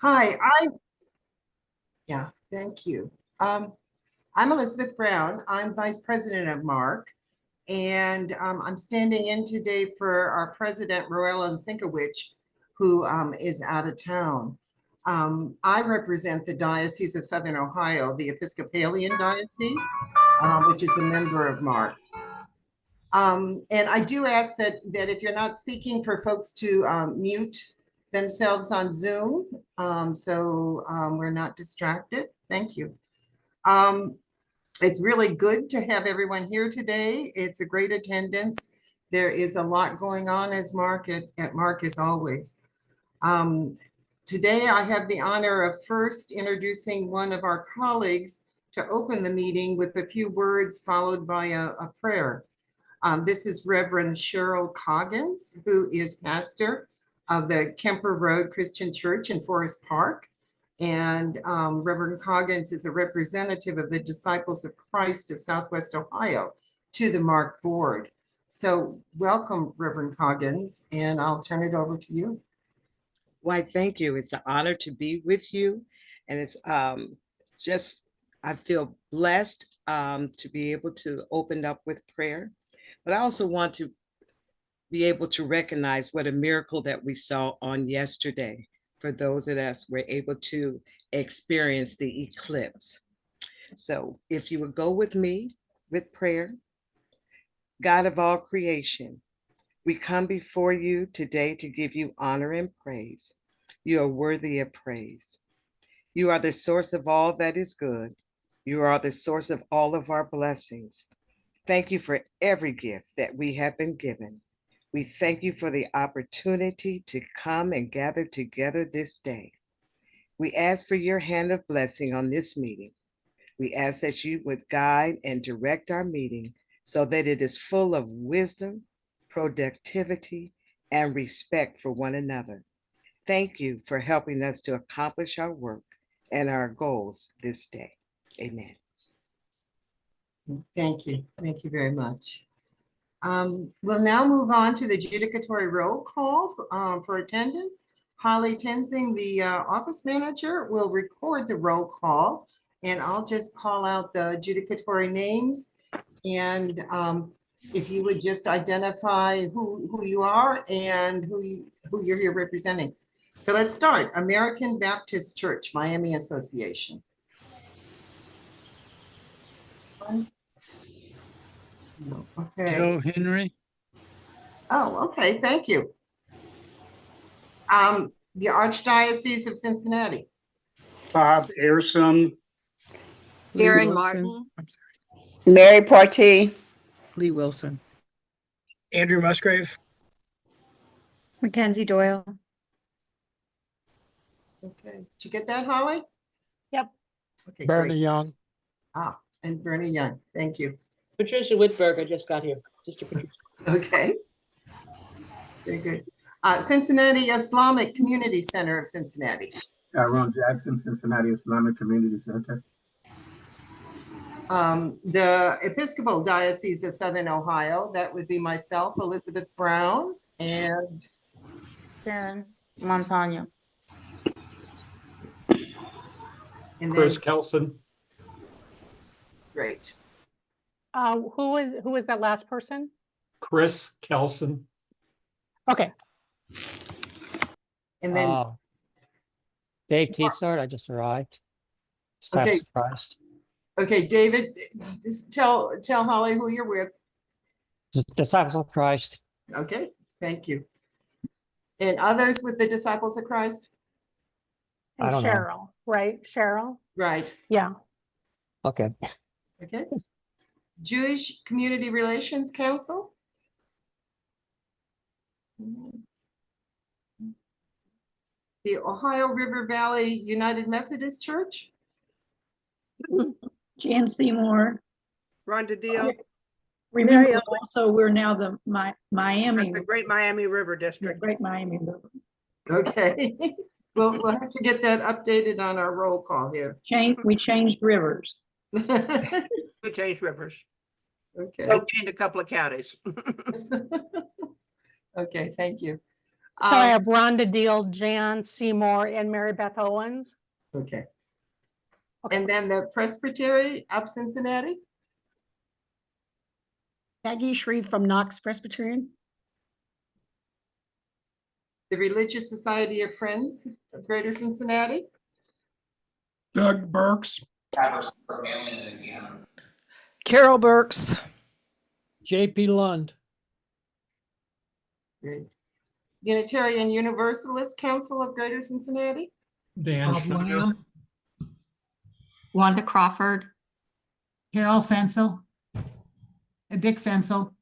Hi, yeah, thank you. Um, I'm Elizabeth Brown. I'm Vice President of MARC, and I'm standing in today for our President, Roella Sinkowicz, who is out of town. I represent the Diocese of Southern Ohio, the Episcopalian Diocese, which is a member of MARC. And I do ask that if you're not speaking, for folks to mute themselves on Zoom, so we're not distracted. Thank you. It's really good to have everyone here today. It's a great attendance. There is a lot going on as MARC at MARC as always. Today I have the honor of first introducing one of our colleagues to open the meeting with a few words followed by a prayer. This is Reverend Cheryl Coggins, who is pastor of the Kemper Road Christian Church in Forest Park. And Reverend Coggins is a representative of the Disciples of Christ of Southwest Ohio to the MARC board. So welcome, Reverend Coggins, and I'll turn it over to you. Why, thank you. It's an honor to be with you. And it's I feel blessed to be able to open up with prayer. But I also want to be able to recognize what a miracle that we saw on yesterday for those of us were able to experience the eclipse. So if you would go with me with prayer. God of all creation, we come before you today to give you honor and praise. You are worthy of praise. You are the source of all that is good. You are the source of all of our blessings. Thank you for every gift that we have been given. We thank you for the opportunity to come and gather together this day. We ask for your hand of blessing on this meeting. We ask that you would guide and direct our meeting so that it is full of wisdom, productivity, and respect for one another. Thank you for helping us to accomplish our work and our goals this day. Amen. Thank you. Thank you very much. We'll now move on to the judicatory roll call for attendance. Holly Tenzing, the office manager, will record the roll call, and I'll just call out the judicatory names. And if you would just identify who you are and who you're here representing. So let's start. American Baptist Church, Miami Association. Okay. Joe Henry. Oh, okay, thank you. The Archdiocese of Cincinnati. Bob Ayerson. Karen Martin. Mary Partee. Lee Wilson. Andrew Musgrave. Mackenzie Doyle. Okay, did you get that, Holly? Yep. Okay, Bernie great. Young. And Bernie Young, thank you. Patricia Whitberger just got here. Sister Patricia. Okay. Very good. Cincinnati Islamic Community Center of Cincinnati. Tyrone Jackson, Cincinnati Islamic Community Center. The Episcopal Diocese of Southern Ohio, that would be myself, Elizabeth Brown, and Sharon Montano. And Chris Kelson. Great. Who is that last person? Chris Kelson. Okay. And then Dave Teetsart, I just arrived. Okay. Surprised. Okay, David, just tell Holly who you're with. Disciples of Christ. Okay, thank you. And others with the Disciples of Christ? And I don't know. Cheryl, right? Cheryl? Right. Yeah. Okay. Okay. Jewish Community Relations Council? The Ohio River Valley United Methodist Church? Jan Seymour. Rhonda Deal. Remember also we're now the Miami. The Great Miami River District. Great Miami River. Okay. We'll have to get that updated on our roll call here. We changed rivers. We changed rivers. Okay. So we changed a couple of counties. Okay, thank you. So I Um, have Rhonda Deal, Jan Seymour, and Mary Beth Owens. Okay. Okay. And then the Presbytery of Cincinnati? Peggy Shreve from Knox Presbyterian. The Religious Society of Friends of Greater Cincinnati? Doug Burks. Carol Burks. JP Lund. Great. Unitarian Universalist Council of Greater Cincinnati? Dan Schneider. Wanda Crawford. Carol Fensel. Dick Fensel.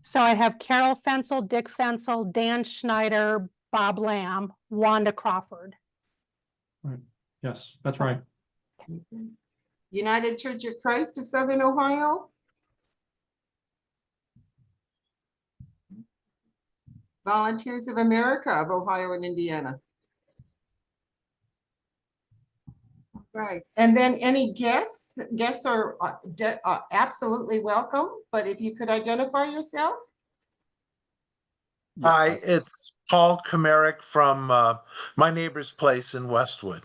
So I have Carol Fensel, Dick Fensel, Dan Schneider, Bob Lamb, Wanda Crawford. Yes, that's right. United Church of Christ of Southern Ohio? Volunteers of America of Ohio and Indiana? Right, and then any guests? Guests are absolutely welcome, but if you could identify yourself? Hi, it's Paul Comerick from My Neighbor's Place in Westwood.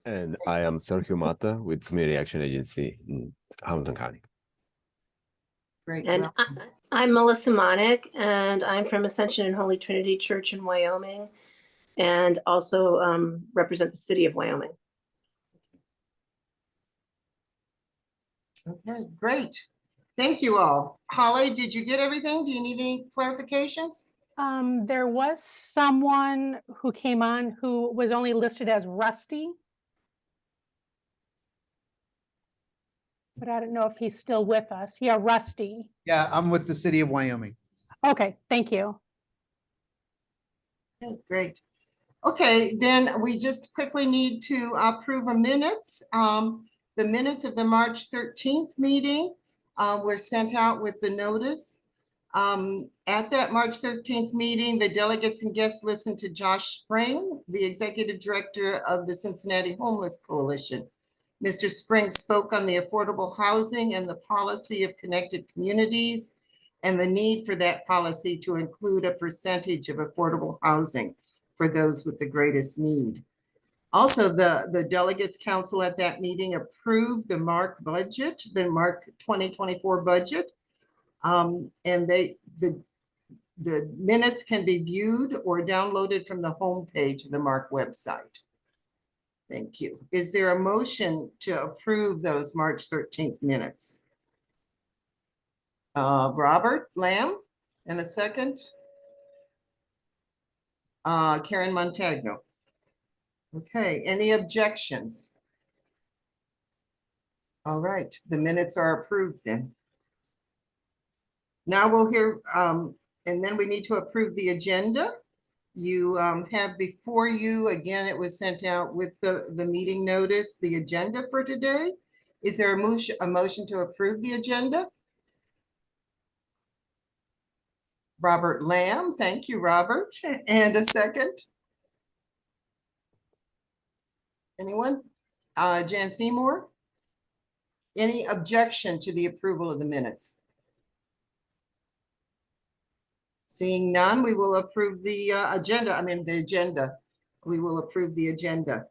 And I am Sergio Mata with Community Action Agency in Hamilton County. Great. And welcome. I'm Melissa Monick, and I'm from Ascension and Holy Trinity Church in Wyoming, and also represent the city of Wyoming. Okay, great. Thank you all. Holly, did you get everything? Do you need any clarifications? There was someone who came on who was only listed as Rusty. But I don't know if he's still with us. Yeah, Rusty. Yeah, I'm with the city of Wyoming. Okay, thank you. Okay, great. Okay, then we just quickly need to approve a minutes. The minutes of the March 13th meeting were sent out with the notice. At that March 13th meeting, the delegates and guests listened to Josh Spring, the executive director of the Cincinnati Homeless Coalition. Mr. Spring spoke on the affordable housing and the policy of connected communities and the need for that policy to include a percentage of affordable housing for those with the greatest need. Also, the Delegates Council at that meeting approved the MARC budget, the MARC 2024 budget. And the minutes can be viewed or downloaded from the homepage of the MARC website. Thank you. Is there a motion to approve those March 13th minutes? Robert Lamb, and a second. Karen Montagno. Okay, any objections? All right, the minutes are approved then. Now we'll hear, and then we need to approve the agenda. You have before you, again, it was sent out with the meeting notice, the agenda for today. Is there a motion to approve the agenda? Robert Lamb, thank you, Robert. And a second? Anyone? Jan Seymour? Any objection to the approval of the minutes? Seeing none, we will approve the agenda. We will approve the agenda.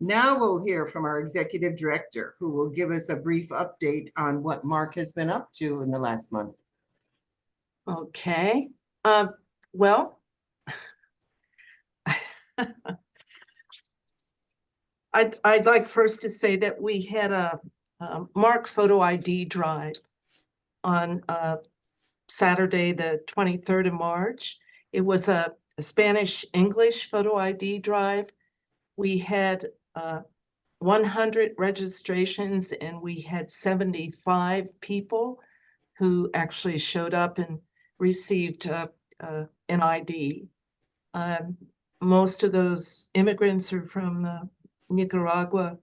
Now we'll hear from our executive director, who will give us a brief update on what MARC has been up to in the last month. Okay. Well, I'd like first to say that we had a MARC photo ID drive on Saturday, the 23rd of March. It was a Spanish-English photo ID drive. We had 100 registrations and we had 75 people who actually showed up and received an ID. Most of those immigrants are from Nicaragua,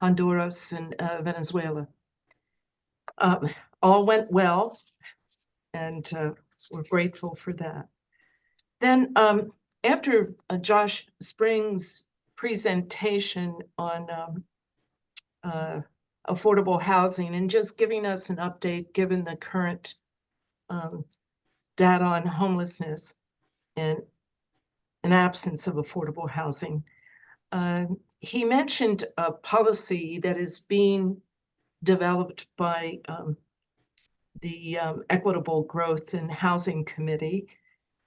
Honduras, and Venezuela. All went well, and we're grateful for that. Then after Josh Spring's presentation on affordable housing and just giving us an update given the current data on homelessness and an absence of affordable housing. He mentioned a policy that is being developed by the Equitable Growth and Housing Committee,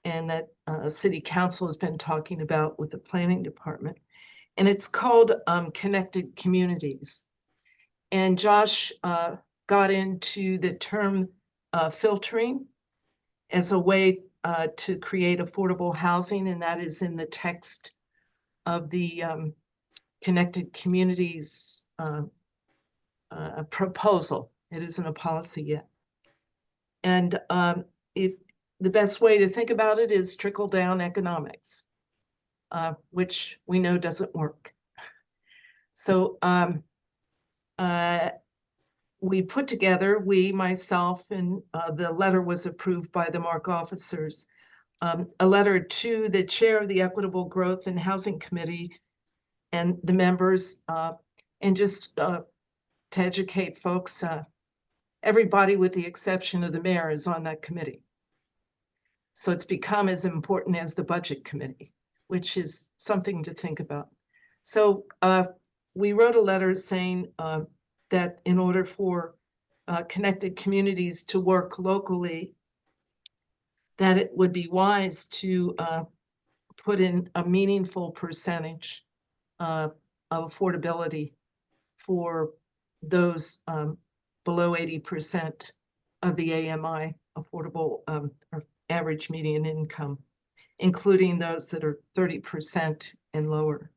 and that City Council has been talking about with the Planning Department. And it's called Connected Communities. And Josh got into the term filtering as a way to create affordable housing, and that is in the text of the Connected Communities proposal. It isn't a policy yet. And the best way to think about it is trickle-down economics, which we know doesn't work. So we put together, myself, and the letter was approved by the MARC officers, a letter to the chair of the Equitable Growth and Housing Committee and the members, and just to educate folks, everybody with the exception of the mayor is on that committee. So it's become as important as the budget committee, which is something to think about. So we wrote a letter saying that in order for connected communities to work locally, that it would be wise to put in a meaningful percentage of affordability for those below 80% of the AMI, affordable or average median income, including those that are 30% and lower.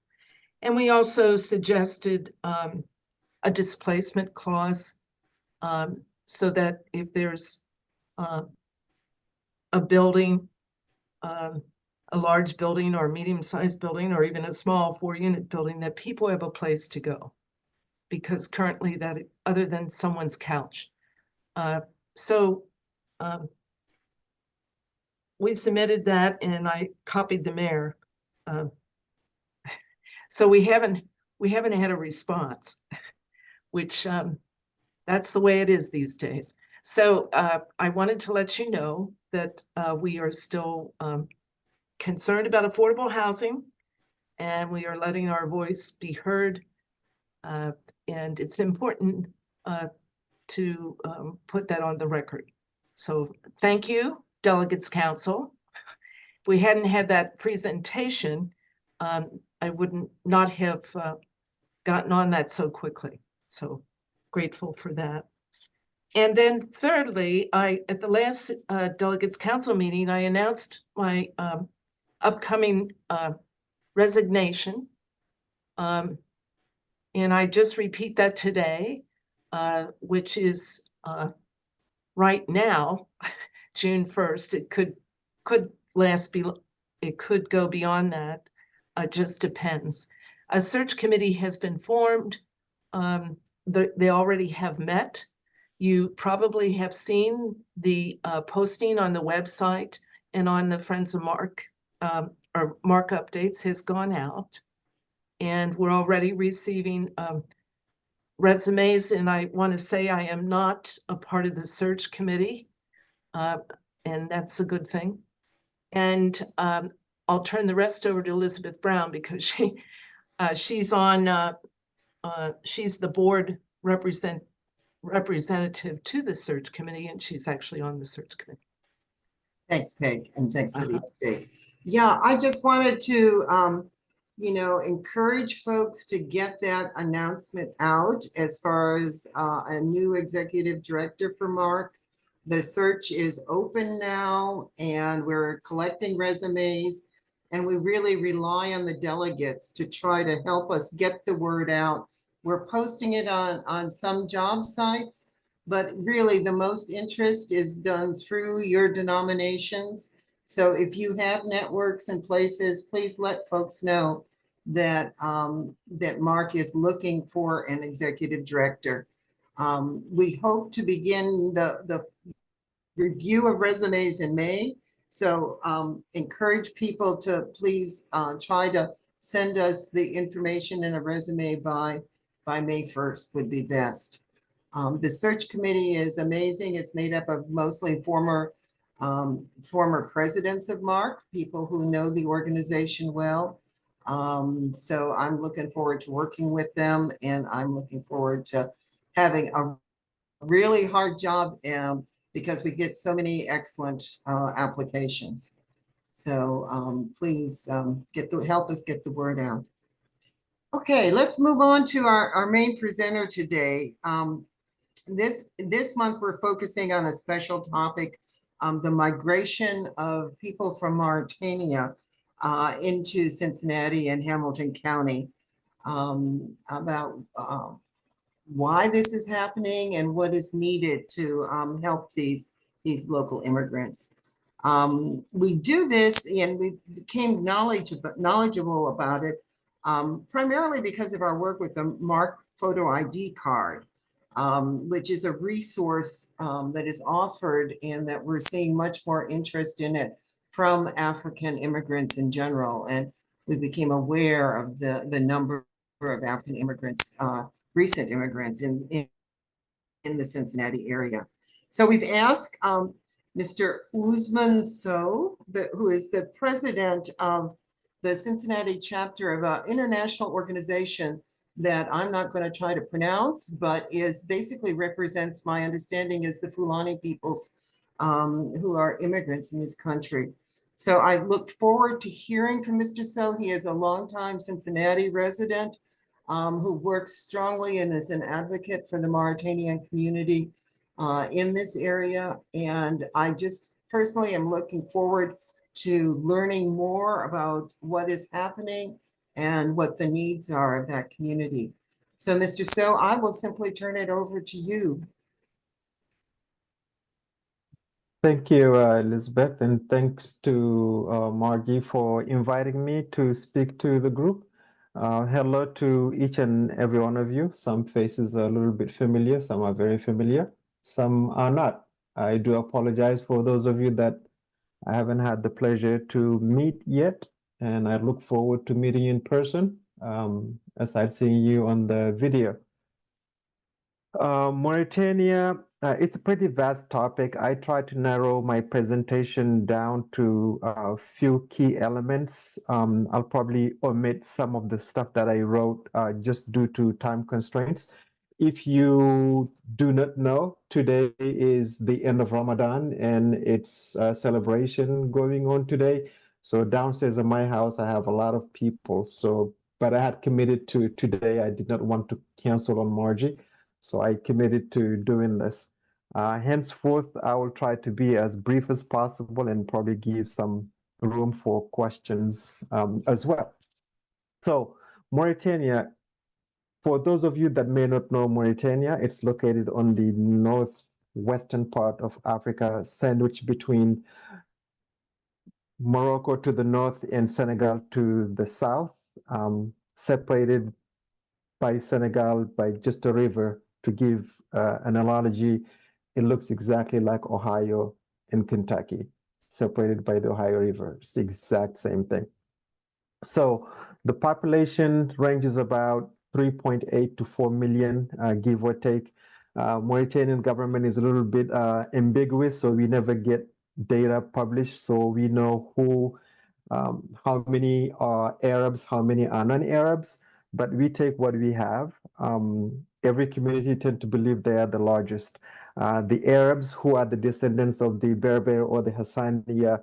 And we also suggested a displacement clause so that if there's a building, a large building or a medium-sized building or even a small 4-unit building, that people have a place to go, because currently that, other than someone's couch. So we submitted that and I copied the mayor. So we haven't had a response, which that's the way it is these days. So I wanted to let you know that we are still concerned about affordable housing, and we are letting our voice be heard. And it's important to put that on the record. So thank you, Delegates Council. If we hadn't had that presentation, I wouldn't not have gotten on that so quickly. So grateful for that. And then thirdly, at the last Delegates Council meeting, I announced my upcoming resignation. And I just repeat that today, which is right now, June 1st. It could go beyond that. Just depends. A search committee has been formed. They already have met. You probably have seen the posting on the website and on the Friends of Mark, or Mark Updates has gone out. And we're already receiving resumes. And I want to say I am not a part of the search committee, and that's a good thing. And I'll turn the rest over to Elizabeth Brown, because she's the board representative to the search committee, and she's actually on the search committee. Thanks, Peg, and thanks for the update. Yeah, I just wanted to, encourage folks to get that announcement out as far as a new executive director for MARC. The search is open now, and we're collecting resumes, and we really rely on the delegates to try to help us get the word out. We're posting it on some job sites, but really the most interest is done through your denominations. So if you have networks and places, please let folks know that that MARC is looking for an executive director. We hope to begin the review of resumes in May. So encourage people to please try to send us the information in a resume by May 1st would be best. The search committee is amazing. It's made up of mostly former former presidents of MARC, people who know the organization well. So I'm looking forward to working with them, and I'm looking forward to having a really hard job because we get so many excellent applications. So please help us get the word out. Okay, let's move on to our main presenter today. This month we're focusing on a special topic, the migration of people from Mauritania into Cincinnati and Hamilton County, about why this is happening and what is needed to help these local immigrants. We do this and we became knowledgeable about it primarily because of our work with the MARC photo ID card, which is a resource that is offered and that we're seeing much more interest in it from African immigrants in general. And we became aware of the number of African immigrants, recent immigrants in the Cincinnati area. So we've asked Mr. Ousmane Sow, who is the president of the Cincinnati chapter of an international organization that I'm not going to try to pronounce, but is basically represents, my understanding is the Fulani peoples who are immigrants in this country. So I look forward to hearing from Mr. Sow. He is a longtime Cincinnati resident who works strongly and is an advocate for the Mauritanian community in this area. And I just personally am looking forward to learning more about what is happening and what the needs are of that community. So Mr. Sow, I will simply turn it over to you. Thank you, Elizabeth, and thanks to Margie for inviting me to speak to the group. Hello to each and every one of you. Some faces are a little bit familiar, some are very familiar, some are not. I do apologize for those of you that I haven't had the pleasure to meet yet, and I look forward to meeting you in person aside seeing you on the video. Mauritania, it's a pretty vast topic. I try to narrow my presentation down to a few key elements. I'll probably omit some of the stuff that I wrote just due to time constraints. If you do not know, today is the end of Ramadan and it's a celebration going on today. So downstairs in my house, I have a lot of people. But I had committed to today. I did not want to cancel on Margie. So I committed to doing this. Henceforth, I will try to be as brief as possible and probably give some room for questions as well. So Mauritania, for those of you that may not know Mauritania, it's located on the northwestern part of Africa, sandwiched between Morocco to the north and Senegal to the south, separated by Senegal by just a river. To give an analogy, it looks exactly like Ohio and Kentucky, separated by the Ohio River. It's the exact same thing. So the population ranges about 3.8 to 4 million, give or take. Mauritanian government is a little bit ambiguous, so we never get data published. So we know how many are Arabs, how many are non-Arabs, but we take what we have. Every community tend to believe they are the largest. The Arabs, who are the descendants of the Berber or the Hassaniya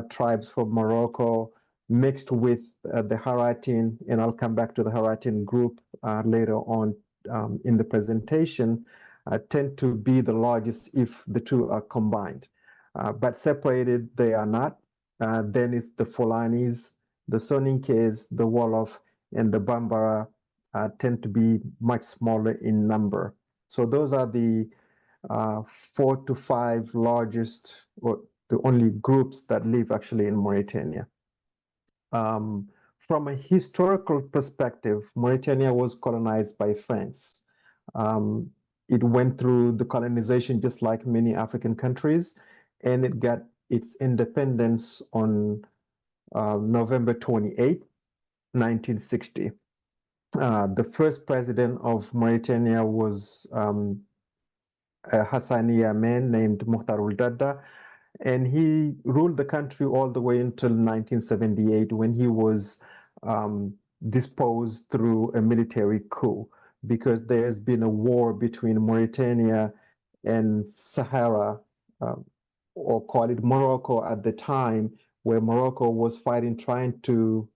tribes from Morocco, mixed with the Haratian, and I'll come back to the Haratian group later on in the presentation, tend to be the largest if the two are combined. But separated, they are not. Then it's the Fulanis, the Soninkes, the Wolof, and the Bambara tend to be much smaller in number. So those are the 4 to 5 largest, or the only groups that live actually in Mauritania. From a historical perspective, Mauritania was colonized by France. It went through the colonization just like many African countries, and it got its independence on November 28, 1960. The first president of Mauritania was a Hassaniya man named Mukhtar Ould Daddah, And he ruled the country all the way until 1978 when he was disposed through a military coup, because there's been a war between Mauritania and Sahara, or call it Morocco at the time, where Morocco was fighting, trying to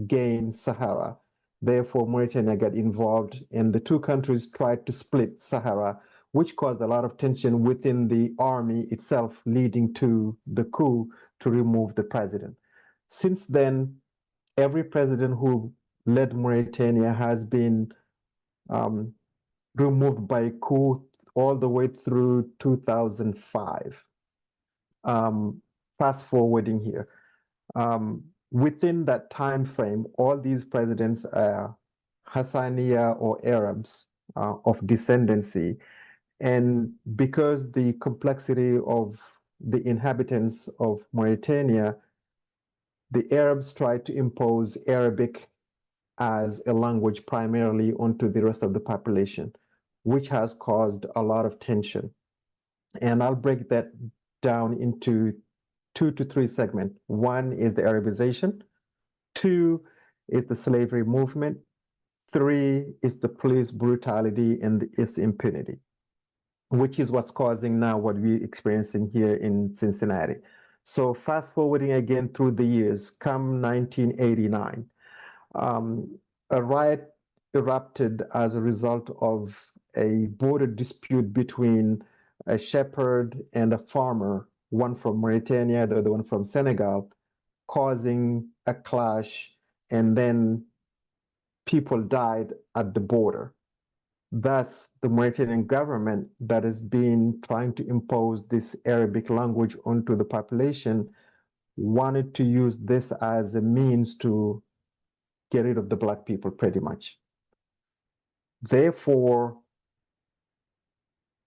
gain Sahara. Therefore, Mauritania got involved, and the two countries tried to split Sahara, which caused a lot of tension within the army itself, leading to the coup to remove the president. Since then, every president who led Mauritania has been removed by coup all the way through 2005. Fast forwarding here. Within that time frame, all these presidents are Hassaniya or Arabs of descendancy. And because the complexity of the inhabitants of Mauritania, the Arabs tried to impose Arabic as a language primarily onto the rest of the population, which has caused a lot of tension. And I'll break that down into 2 to 3 segments. One is the Arabization, 2 is the slavery movement, 3 is the police brutality and its impunity, which is what's causing now what we're experiencing here in Cincinnati. So fast forwarding again through the years, come 1989, a riot erupted as a result of a border dispute between a shepherd and a farmer, one from Mauritania, the other one from Senegal, causing a clash, and then people died at the border. Thus, the Mauritanian government that has been trying to impose this Arabic language onto the population wanted to use this as a means to get rid of the Black people, pretty much. Therefore,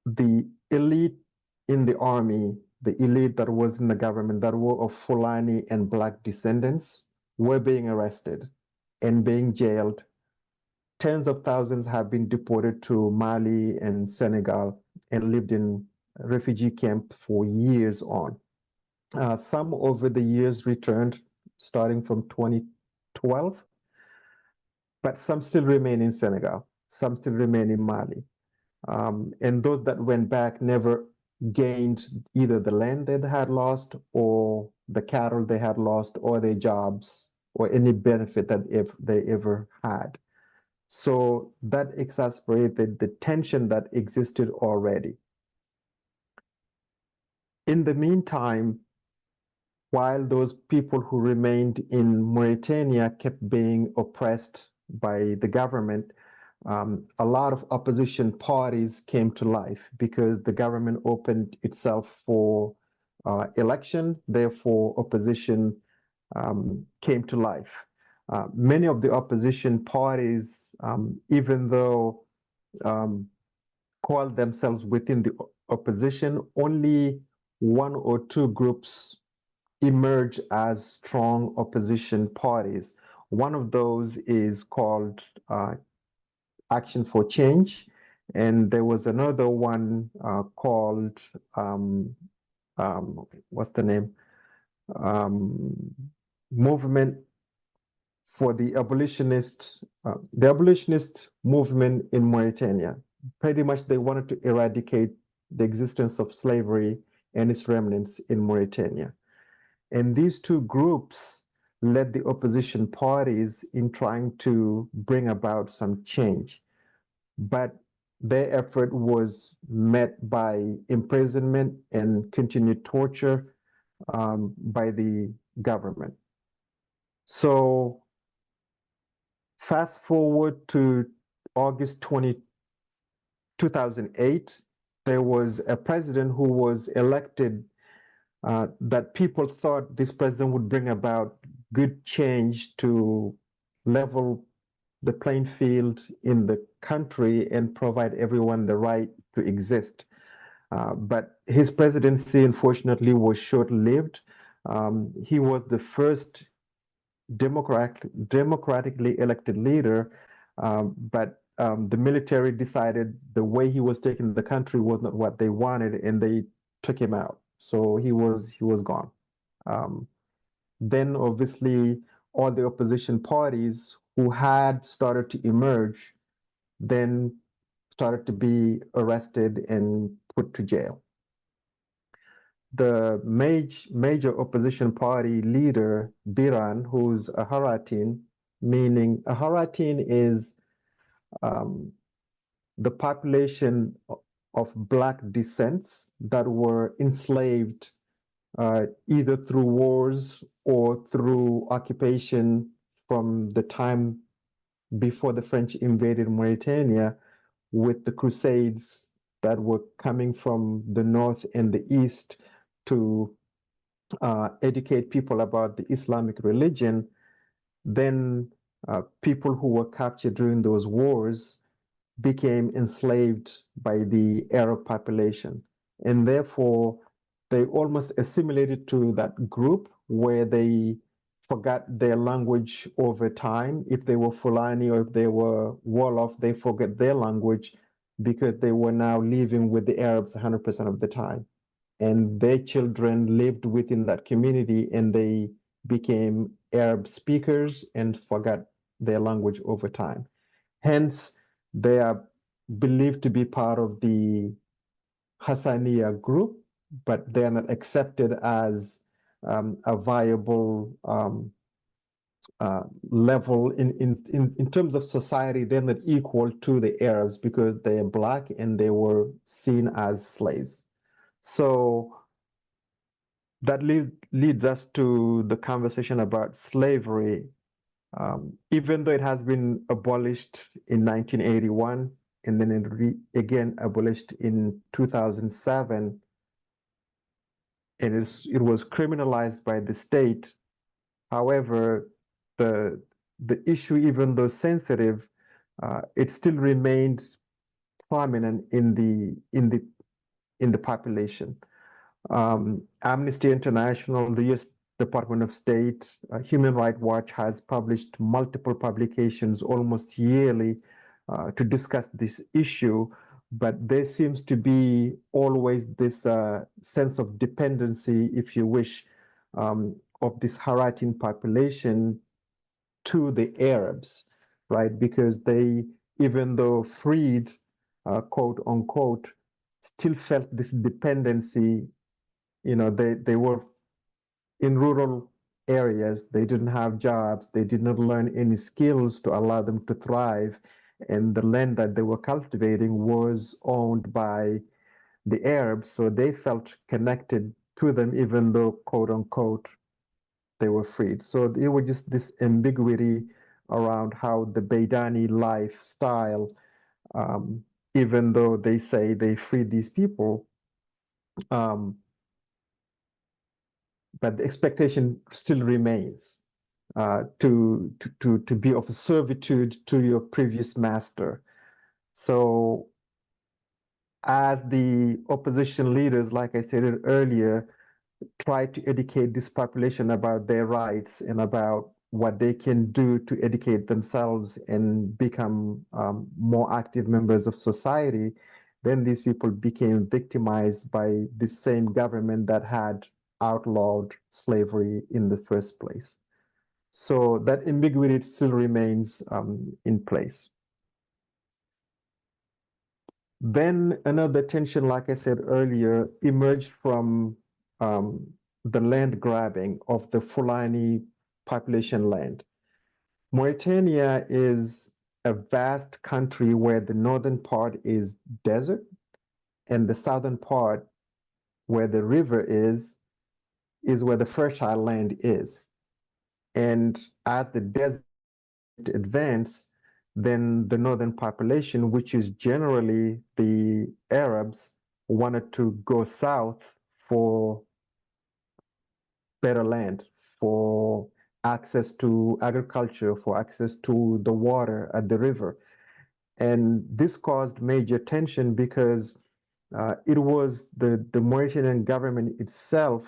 the elite in the army, the elite that was in the government that were of Fulani and Black descendants were being arrested and being jailed. Tens of thousands have been deported to Mali and Senegal and lived in refugee camp for years on. Some over the years returned, starting from 2012, but some still remain in Senegal, some still remain in Mali. And those that went back never gained either the land they had lost or the cattle they had lost or their jobs or any benefit that if they ever had. So that exacerbated the tension that existed already. In the meantime, while those people who remained in Mauritania kept being oppressed by the government, a lot of opposition parties came to life because the government opened itself for election, therefore opposition came to life. Many of the opposition parties, even though called themselves within the opposition, only 1 or 2 groups emerge as strong opposition parties. One of those is called Action for Change, and there was another one called what's the name? Movement for the abolitionist movement in Mauritania. Pretty much they wanted to eradicate the existence of slavery and its remnants in Mauritania. And these 2 groups led the opposition parties in trying to bring about some change. But their effort was met by imprisonment and continued torture by the government. So fast forward to August 2008, there was a president who was elected that people thought this president would bring about good change to level the playing field in the country and provide everyone the right to exist. But his presidency, unfortunately, was short-lived. He was the first democratically elected leader, but the military decided the way he was taking the country was not what they wanted, and they took him out. So he was gone. Then obviously all the opposition parties who had started to emerge then started to be arrested and put to jail. The major opposition party leader, Biran, who's a Haratin, meaning a Haratin is the population of Black descents that were enslaved either through wars or through occupation from the time before the French invaded Mauritania with the Crusades that were coming from the north and the east to educate people about the Islamic religion. Then people who were captured during those wars became enslaved by the Arab population. And therefore, they almost assimilated to that group where they forgot their language over time. If they were Fulani or if they were Wolof, they forget their language because they were now living with the Arabs 100% of the time. And their children lived within that community and they became Arab speakers and forgot their language over time. Hence, they are believed to be part of the Hassaniya group, but they are not accepted as a viable level in terms of society. They're not equal to the Arabs because they are Black and they were seen as slaves. So that leads us to the conversation about slavery. Even though it has been abolished in 1981 and then again abolished in 2007, and it was criminalized by the state. However, the issue, even though sensitive, it still remained prominent in the population. Amnesty International, the U.S. Department of State, Human Rights Watch has published multiple publications almost yearly to discuss this issue, but there seems to be always this sense of dependency, if you wish, of this Haratin population to the Arabs, right? Because they, even though freed, quote unquote, still felt this dependency. You know, they were in rural areas, they didn't have jobs, they did not learn any skills to allow them to thrive. And the land that they were cultivating was owned by the Arabs, so they felt connected to them, even though, quote unquote, they were freed. So it was just this ambiguity around how the Baydani lifestyle, even though they say they freed these people, but the expectation still remains to be of servitude to your previous master. So as the opposition leaders, like I said earlier, try to educate this population about their rights and about what they can do to educate themselves and become more active members of society, then these people became victimized by the same government that had outlawed slavery in the first place. So that ambiguity still remains in place. Then another tension, like I said earlier, emerged from the land grabbing of the Fulani population land. Mauritania is a vast country where the northern part is desert and the southern part, where the river is where the fertile land is. And as the desert advanced, then the northern population, which is generally the Arabs, wanted to go south for better land, for access to agriculture, for access to the water at the river. And this caused major tension because it was the Mauritanian government itself,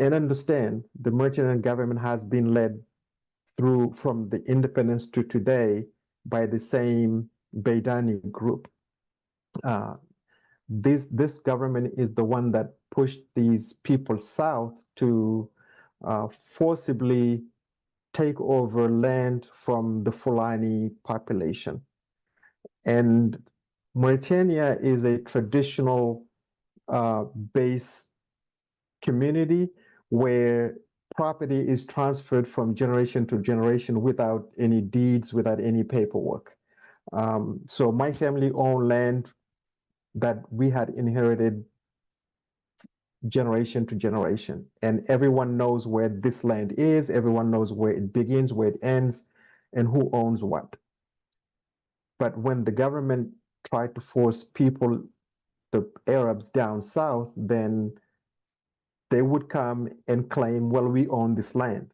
and understand the Mauritanian government has been led through from the independence to today by the same Baydani group. this government is the one that pushed these people south to forcibly take over land from the Fulani population. And Mauritania is a traditional based community where property is transferred from generation to generation without any deeds, without any paperwork. So my family owned land that we had inherited generation to generation, and everyone knows where this land is, everyone knows where it begins, where it ends, and who owns what. But when the government tried to force people, the Arabs down south, then they would come and claim, well, we own this land.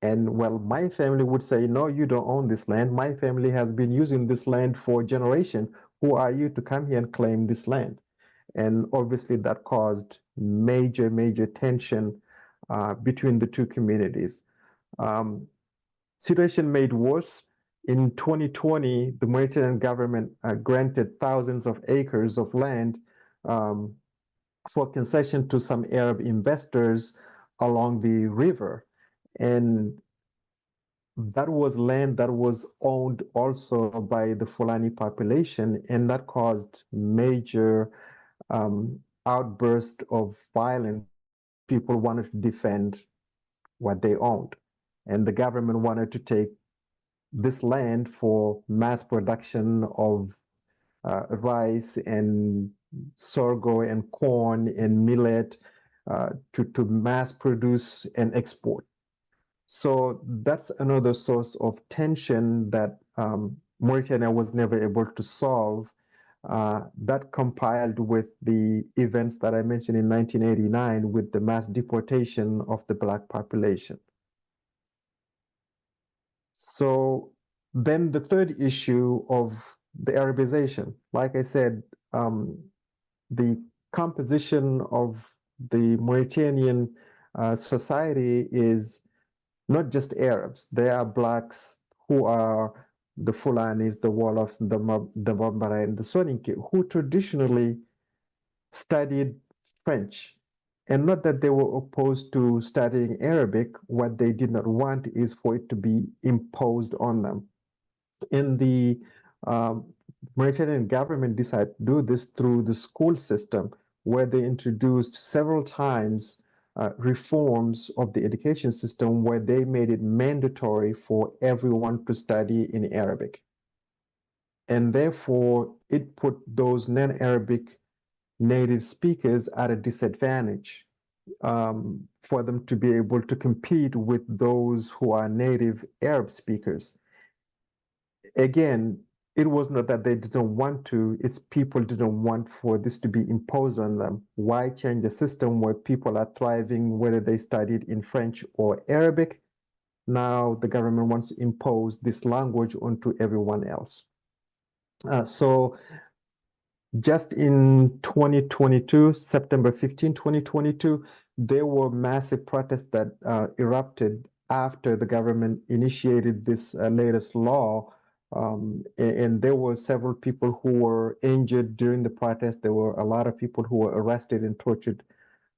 And well, my family would say, no, you don't own this land. My family has been using this land for generations. Who are you to come here and claim this land? And obviously that caused major tension between the two communities. Situation made worse. In 2020, the Mauritanian government granted thousands of acres of land for concession to some Arab investors along the river. And that was land that was owned also by the Fulani population, and that caused major outburst of violence. People wanted to defend what they owned, and the government wanted to take this land for mass production of rice and sorghum and corn and millet to mass produce and export. So that's another source of tension that Mauritania was never able to solve. That compiled with the events that I mentioned in 1989 with the mass deportation of the Black population. So then the third issue of the Arabization, like I said, the composition of the Mauritanian society is not just Arabs. There are Blacks who are the Fulanis, the Wolofs, the Bambara, and the Soninke, who traditionally studied French. And not that they were opposed to studying Arabic. What they did not want is for it to be imposed on them. And the Mauritanian government decided to do this through the school system, where they introduced several times reforms of the education system where they made it mandatory for everyone to study in Arabic. And therefore, it put those non-Arabic native speakers at a disadvantage for them to be able to compete with those who are native Arab speakers. Again, it was not that they didn't want to, it's people didn't want for this to be imposed on them. Why change a system where people are thriving, whether they studied in French or Arabic? Now the government wants to impose this language onto everyone else. So just in 2022, September 15, 2022, there were massive protests that erupted after the government initiated this latest law. And there were several people who were injured during the protest. There were a lot of people who were arrested and tortured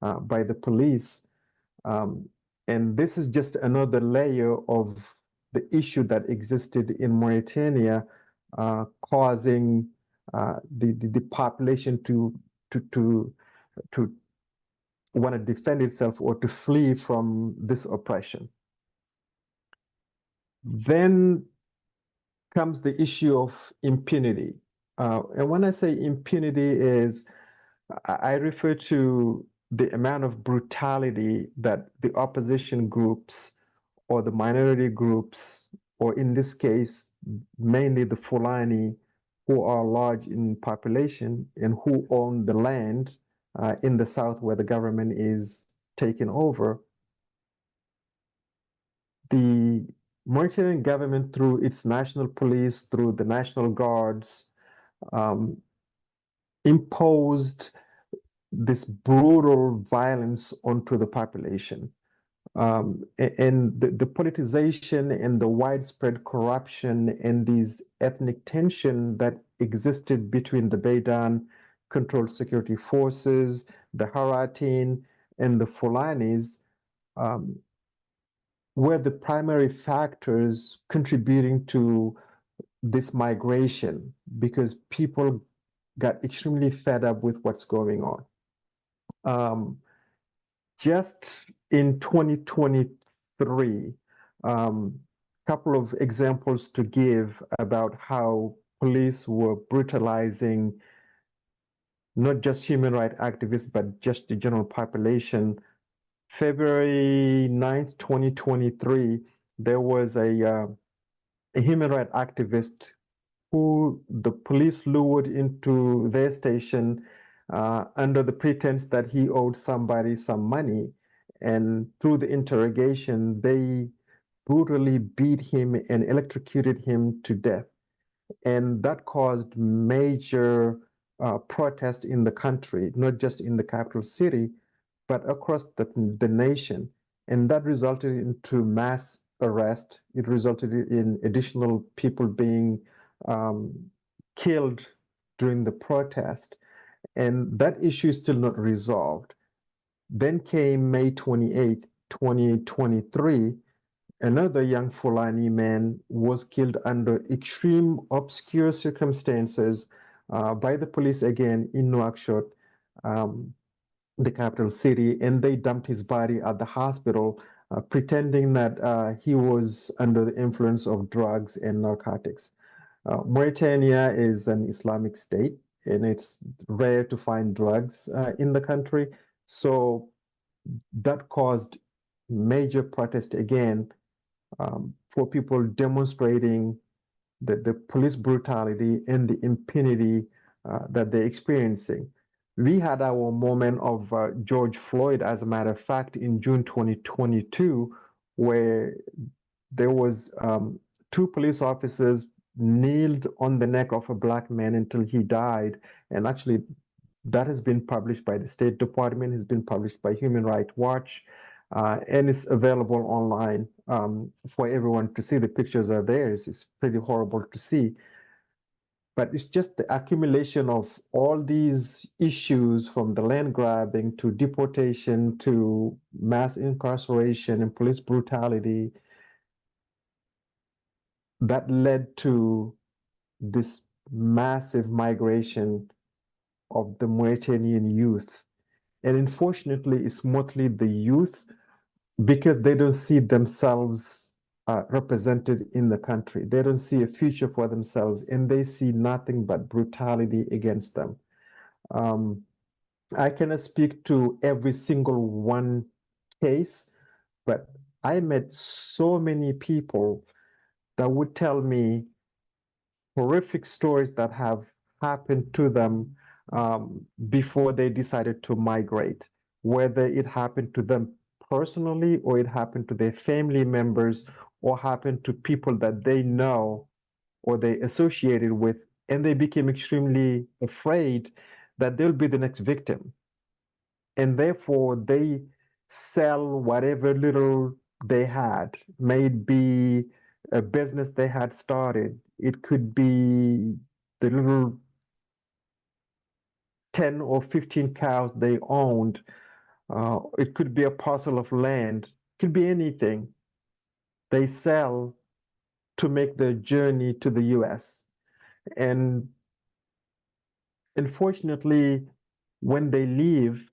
by the police. And this is just another layer of the issue that existed in Mauritania, causing the population to want to defend itself or to flee from this oppression. Then comes the issue of impunity. And when I say impunity is, I refer to the amount of brutality that the opposition groups or the minority groups, or in this case, mainly the Fulani, who are large in population and who own the land in the south where the government is taking over. The Mauritanian government, through its national police, through the National Guards, imposed this brutal violence onto the population. And the politicization and the widespread corruption and these ethnic tension that existed between the Baidan Controlled Security Forces, the Haratin, and the Fulanis were the primary factors contributing to this migration, because people got extremely fed up with what's going on. Just in 2023, couple of examples to give about how police were brutalizing not just human rights activists, but just the general population. February 9th, 2023, there was a human rights activist who the police lured into their station under the pretense that he owed somebody some money. And through the interrogation, they brutally beat him and electrocuted him to death. And that caused major protest in the country, not just in the capital city, but across the nation. And that resulted into mass arrest. It resulted in additional people being killed during the protest. And that issue is still not resolved. Then came May 28th, 2023. Another young Fulani man was killed under extreme obscure circumstances by the police again in Nouakchott, the capital city, and they dumped his body at the hospital, pretending that he was under the influence of drugs and narcotics. Mauritania is an Islamic state, and it's rare to find drugs in the country. So that caused major protest again for people demonstrating the police brutality and the impunity that they're experiencing. We had our moment of George Floyd, as a matter of fact, in June 2022, where there was 2 police officers kneeled on the neck of a Black man until he died. And actually, that has been published by the State Department, has been published by Human Rights Watch, and it's available online for everyone to see. The pictures are there. It's pretty horrible to see. But it's just the accumulation of all these issues, from the land grabbing to deportation to mass incarceration and police brutality, that led to this massive migration of the Mauritanian youth. And unfortunately, it's mostly the youth, because they don't see themselves represented in the country. They don't see a future for themselves, and they see nothing but brutality against them. I cannot speak to every single one case, but I met so many people that would tell me horrific stories that have happened to them before they decided to migrate, whether it happened to them personally, or it happened to their family members, or happened to people that they know or they associated with, and they became extremely afraid that they'll be the next victim. And therefore, they sell whatever little they had, may it be a business they had started. It could be the little 10 or 15 cows they owned. It could be a parcel of land. It could be anything. They sell to make the journey to the US. And unfortunately, when they leave,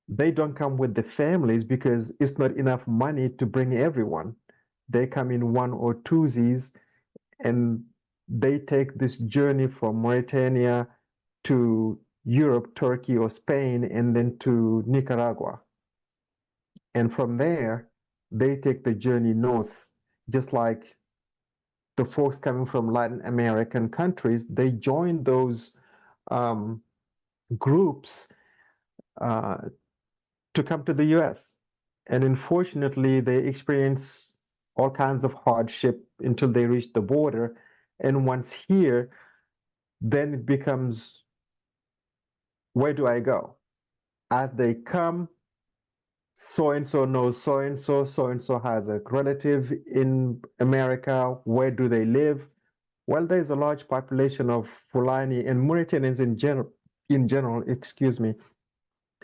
they don't come with the families, because it's not enough money to bring everyone. They come in 1 or 2s, and they take this journey from Mauritania to Europe, Turkey, or Spain, and then to Nicaragua. And from there, they take the journey north, just like the folks coming from Latin American countries. They join those groups to come to the US. And unfortunately, they experience all kinds of hardship until they reach the border. And once here, then it becomes, where do I go? As they come, so-and-so knows so-and-so, so-and-so has a relative in America. Where do they live? Well, there's a large population of Fulani and Mauritanians in general in general, excuse me,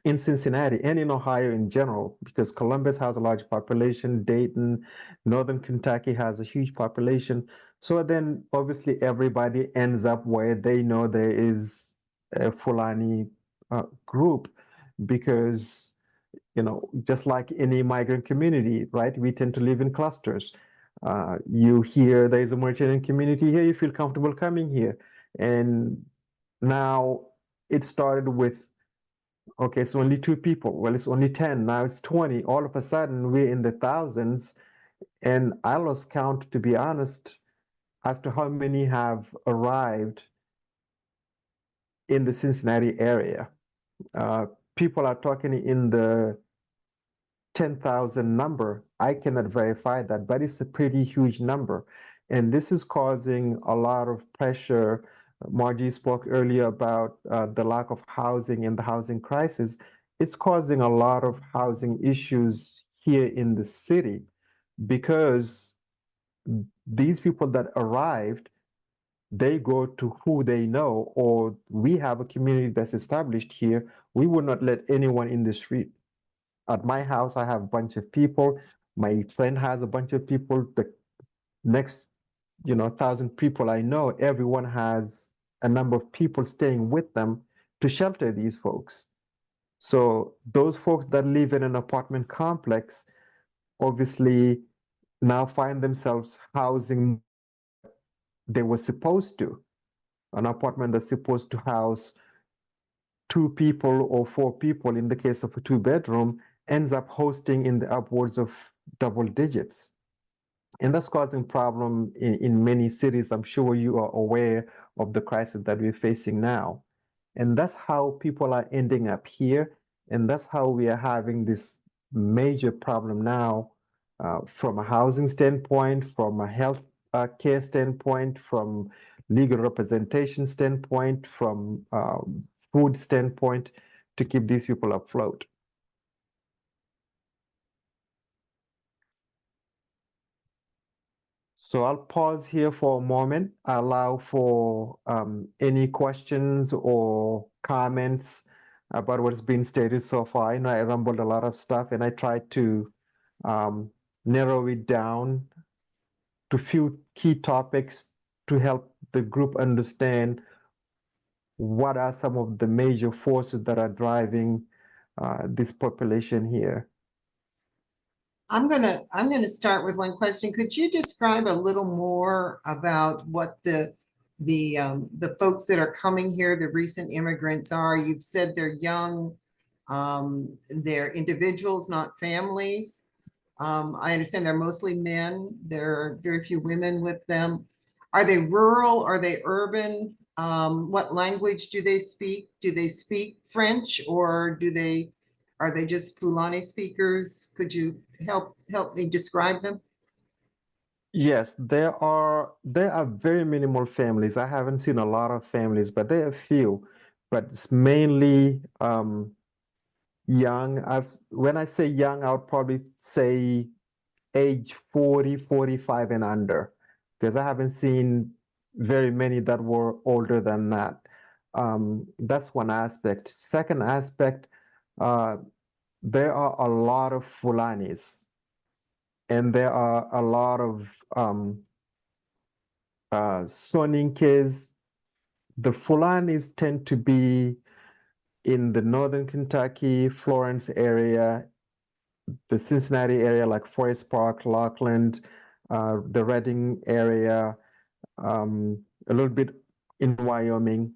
in Cincinnati and in Ohio in general, because Columbus has a large population, Dayton, Northern Kentucky has a huge population. So then obviously everybody ends up where they know there is a Fulani group, because, you know, just like any migrant community, right? We tend to live in clusters. You hear there is a Mauritanian community here, you feel comfortable coming here. And now it started with, okay, it's only 2 people. Well, it's only 10. Now it's 20. All of a sudden, we're in the thousands. And I lost count, to be honest, as to how many have arrived in the Cincinnati area. People are talking in the 10,000 number. I cannot verify that, but it's a pretty huge number. And this is causing a lot of pressure. Margie spoke earlier about the lack of housing and the housing crisis. It's causing a lot of housing issues here in the city, because these people that arrived, they go to who they know, or we have a community that's established here. We will not let anyone in the street. At my house, I have a bunch of people. My friend has a bunch of people. The next, 1,000 people I know, everyone has a number of people staying with them to shelter these folks. So those folks that live in an apartment complex obviously now find themselves housing they were supposed to. An apartment that's supposed to house 2 people or 4 people, in the case of a 2-bedroom, ends up hosting in the upwards of double digits. And that's causing problem in many cities. I'm sure you are aware of the crisis that we're facing now. And that's how people are ending up here. And that's how we are having this major problem now, from a housing standpoint, from a health care standpoint, from legal representation standpoint, from food standpoint, to keep these people afloat. So I'll pause here for a moment, allow for any questions or comments about what's been stated so far. I know I rumbled a lot of stuff, and I tried to narrow it down to few key topics to help the group understand what are some of the major forces that are driving this population here. I'm gonna start with one question. Could you describe a little more about what the folks that are coming here, the recent immigrants are? You've said they're young, they're individuals, not families. I understand they're mostly men. There are very few women with them. Are they rural? Are they urban? What language do they speak? Do they speak French, or are they just Fulani speakers? Could you help me describe them? Yes, there are very minimal families. I haven't seen a lot of families, but there are few. But it's mainly young. When I say young, I would probably say age 40, 45 and under, because I haven't seen very many that were older than that. That's one aspect. Second aspect, there are a lot of Fulanis, and there are a lot of Soninkes. The Fulanis tend to be in the northern Kentucky, Florence area, the Cincinnati area, like Forest Park, Lockland, the Redding area, a little bit in Wyoming.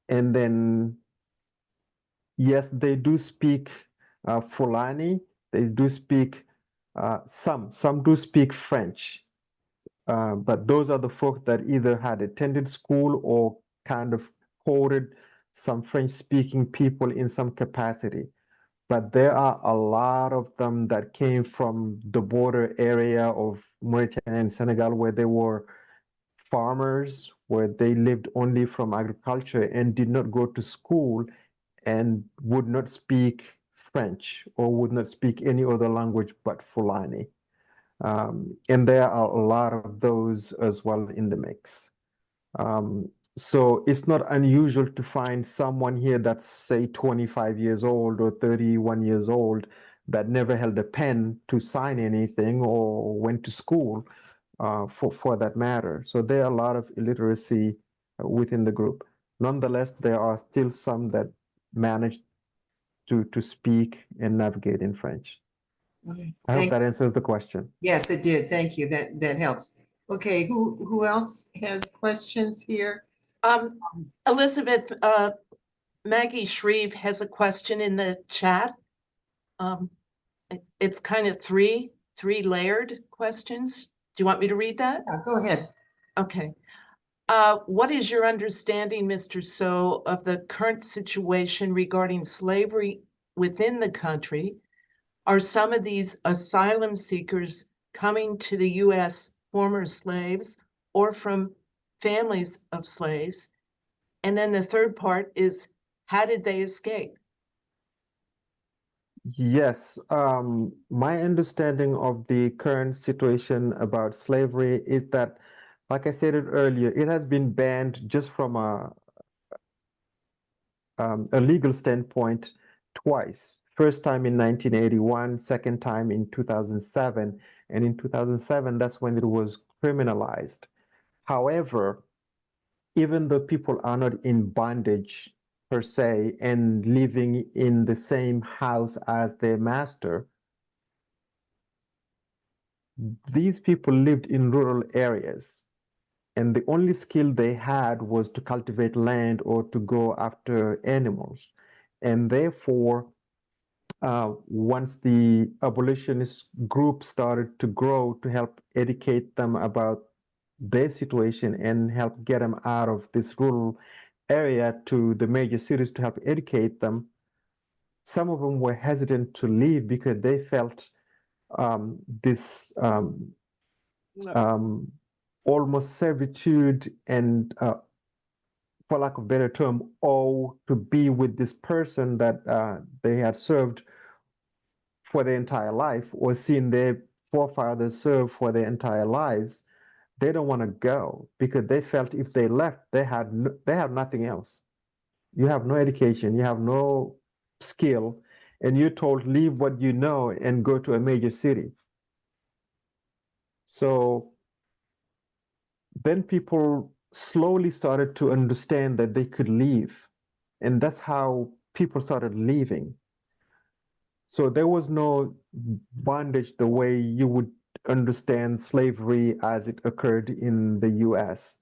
And then, yes, they do speak Fulani. They do speak, some do speak French. But those are the folks that either had attended school or kind of quoted some French-speaking people in some capacity. But there are a lot of them that came from the border area of Mauritania and Senegal, where they were farmers, where they lived only from agriculture and did not go to school and would not speak French or would not speak any other language but Fulani. And there are a lot of those as well in the mix. So it's not unusual to find someone here that's, say, 25 years old or 31 years old that never held a pen to sign anything or went to school, for that matter. So there are a lot of illiteracy within the group. Nonetheless, there are still some that manage to speak and navigate in French. I hope Thank- that answers the question. Yes, it did. Thank you. That helps. Okay, who else has questions here? Elizabeth, Maggie Shreve has a question in the chat. It's kind of three layered questions. Do you want me to read that? Yeah, go ahead. Okay. What is your understanding, Mr. Sow, of the current situation regarding slavery within the country? Are some of these asylum seekers coming to the U.S. former slaves or from families of slaves? And then the third part is, how did they escape? Yes, my understanding of the current situation about slavery is that, like I said it earlier, it has been banned just from a legal standpoint twice. First time in 1981, second time in 2007. And in 2007, that's when it was criminalized. However, even though people are not in bondage per se and living in the same house as their master, these people lived in rural areas, and the only skill they had was to cultivate land or to go after animals. And therefore, once the abolitionist group started to grow to help educate them about their situation and help get them out of this rural area to the major cities to help educate them, some of them were hesitant to leave because they felt this almost servitude and, for lack of a better term, awe to be with this person that they had served for their entire life or seen their forefathers serve for their entire lives. They don't want to go because they felt if they left, they have nothing else. You have no education, you have no skill, and you're told leave what you know and go to a major city. So then people slowly started to understand that they could leave, and that's how people started leaving. So there was no bondage the way you would understand slavery as it occurred in the US.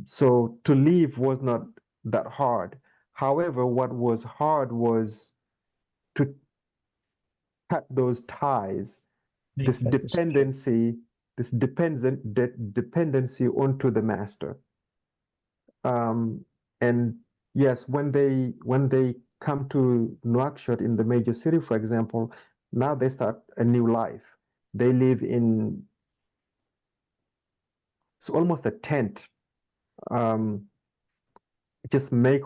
So to leave was not that hard. However, what was hard was to cut those ties, this dependency onto the master. And yes, when they come to Nouakchott in the major city, for example, now they start a new life. They live in, it's almost a tent. Just make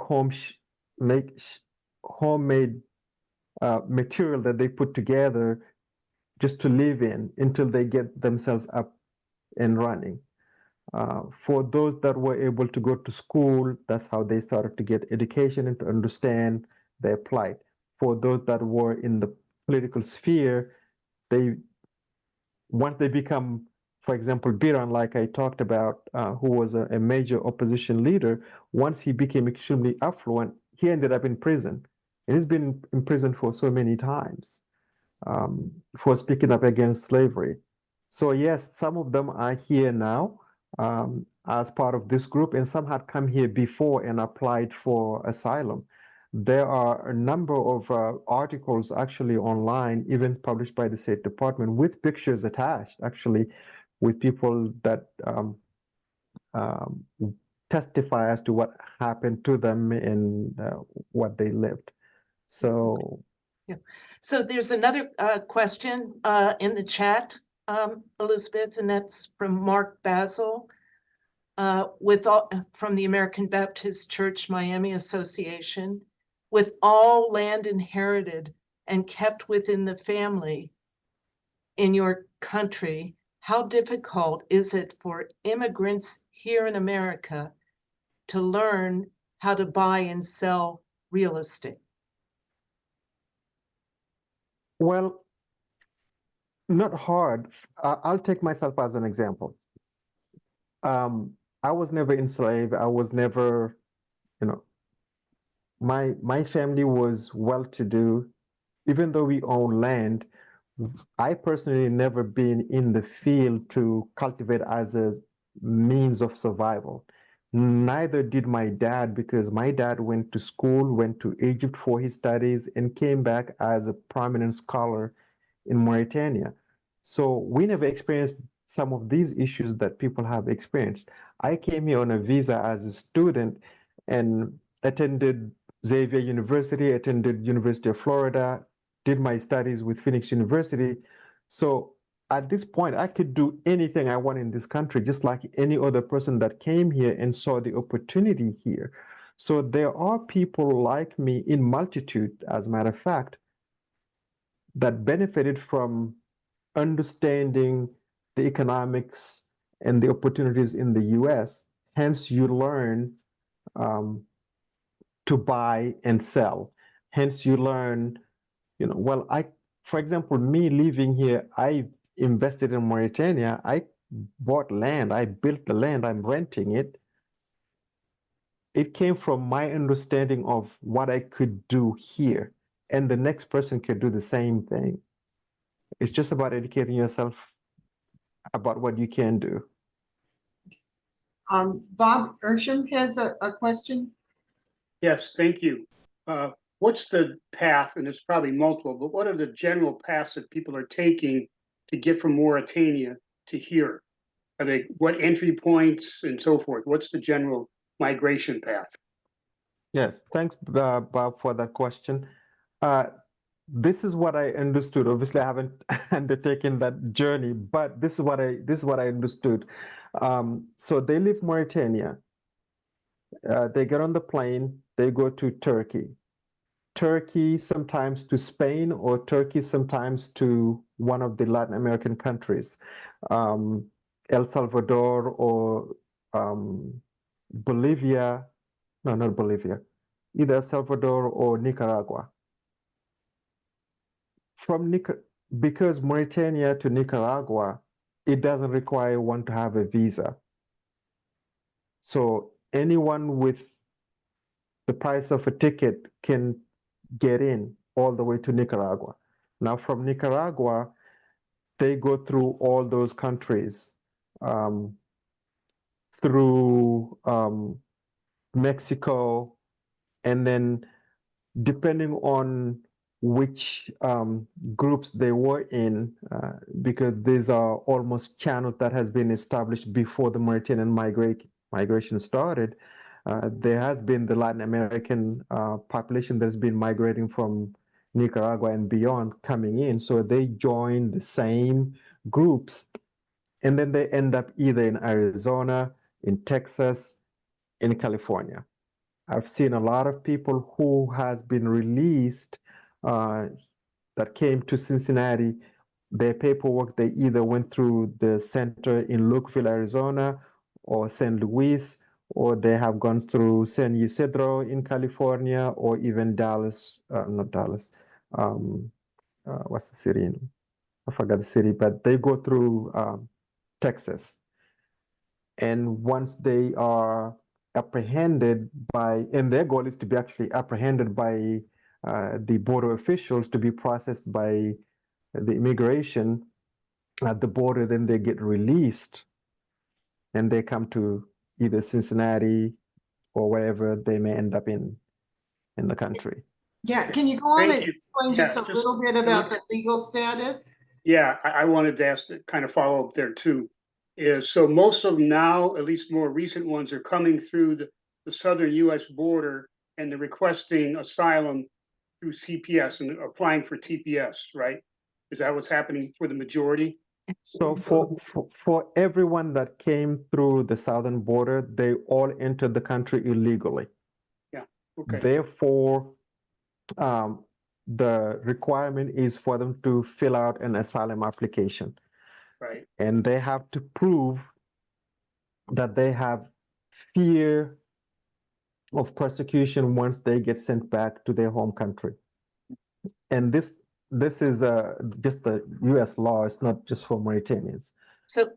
homemade material that they put together just to live in until they get themselves up and running. For those that were able to go to school, that's how they started to get education and to understand their plight. For those that were in the political sphere, once they become, for example, Biran, like I talked about, who was a major opposition leader, once he became extremely affluent, he ended up in prison. And he's been in prison for so many times for speaking up against slavery. So yes, some of them are here now as part of this group, and some had come here before and applied for asylum. There are a number of articles actually online, even published by the State Department, with pictures attached, actually, with people that testify as to what happened to them and what they lived. So, yeah. So there's another question in the chat, Elizabeth, and that's from Mark Basil from the American Baptist Church Miami Association. With all land inherited and kept within the family in your country, how difficult is it for immigrants here in America to learn how to buy and sell real estate? Well, not hard. I'll take myself as an example. I was never enslaved. I was never, you know, my family was well-to-do. Even though we own land, I personally never been in the field to cultivate as a means of survival. Neither did my dad, because my dad went to school, went to Egypt for his studies, and came back as a prominent scholar in Mauritania. So we never experienced some of these issues that people have experienced. I came here on a visa as a student and attended Xavier University, attended University of Florida, did my studies with Phoenix University. So at this point, I could do anything I want in this country, just like any other person that came here and saw the opportunity here. So there are people like me in multitude, as a matter of fact, that benefited from understanding the economics and the opportunities in the US. Hence, you learn to buy and sell. Hence, you learn, well, for example, me living here, I invested in Mauritania. I bought land. I built the land. I'm renting it. It came from my understanding of what I could do here, and the next person could do the same thing. It's just about educating yourself about what you can do. Bob Ersham has a question. Yes, thank you. What's the path, and it's probably multiple, but what are the general paths that people are taking to get from Mauritania to here? Are they, what entry points and so forth? What's the general migration path? Yes, thanks, Bob, for that question. This is what I understood. Obviously, I haven't undertaken that journey, but this is what I understood. So they leave Mauritania. They get on the plane. They go to Turkey. Turkey sometimes to Spain, or Turkey sometimes to one of the Latin American countries, El Salvador or Bolivia. No, not Bolivia. Either El Salvador or Nicaragua. Because Mauritania to Nicaragua, it doesn't require one to have a visa. So anyone with the price of a ticket can get in all the way to Nicaragua. Now from Nicaragua, they go through all those countries, through Mexico, and then depending on which groups they were in, because these are almost channels that has been established before the Mauritanian migration started. There has been the Latin American population that's been migrating from Nicaragua and beyond coming in. So they join the same groups, and then they end up either in Arizona, in Texas, in California. I've seen a lot of people who has been released that came to Cincinnati. Their paperwork, they either went through the center in Lukeville, Arizona, or St. Louis, or they have gone through San Ysidro in California, or even Dallas, not Dallas, what's the city? I forgot the city, but they go through Texas. And once they are apprehended by, and their goal is to be actually apprehended by the border officials, to be processed by the immigration at the border, then they get released and they come to either Cincinnati or wherever they may end up in the country. Yeah, can you go on Thank and you. explain just a little bit about the legal status? Yeah, I wanted to ask, kind of follow up there too. So most of them now, at least more recent ones, are coming through the southern US border and they're requesting asylum through CPS and applying for TPS, right? Is that what's happening for the majority? So for everyone that came through the southern border, they all entered the country illegally. Yeah, okay. Therefore, the requirement is for them to fill out an asylum application. Right. And they have to prove that they have fear of persecution once they get sent back to their home country. And this is just the US law, it's not just for Mauritanians. So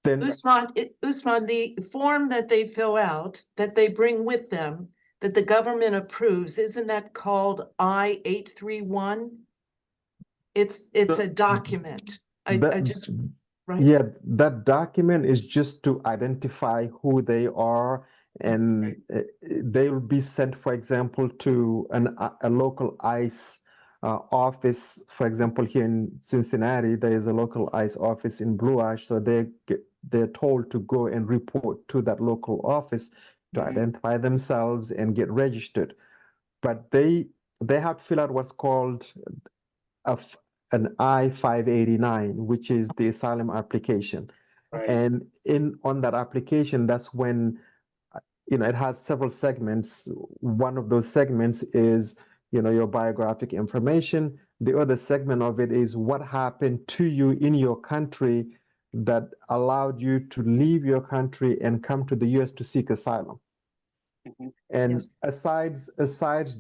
Then Ousmane, the form that they fill out, that they bring with them, that the government approves, isn't that called I-831? It's a document. I that- just, right? Yeah, that document is just to identify who they are, and they'll be sent, for example, to a local ICE office. For example, here in Cincinnati, there is a local ICE office in Blue Ash, so they're told to go and report to that local office to identify themselves and get registered. But they have to fill out what's called an I-589, which is the asylum application. Right. And on that application, that's when, it has several segments. One of those segments is, your biographic information. The other segment of it is what happened to you in your country that allowed you to leave your country and come to the US to seek asylum. And aside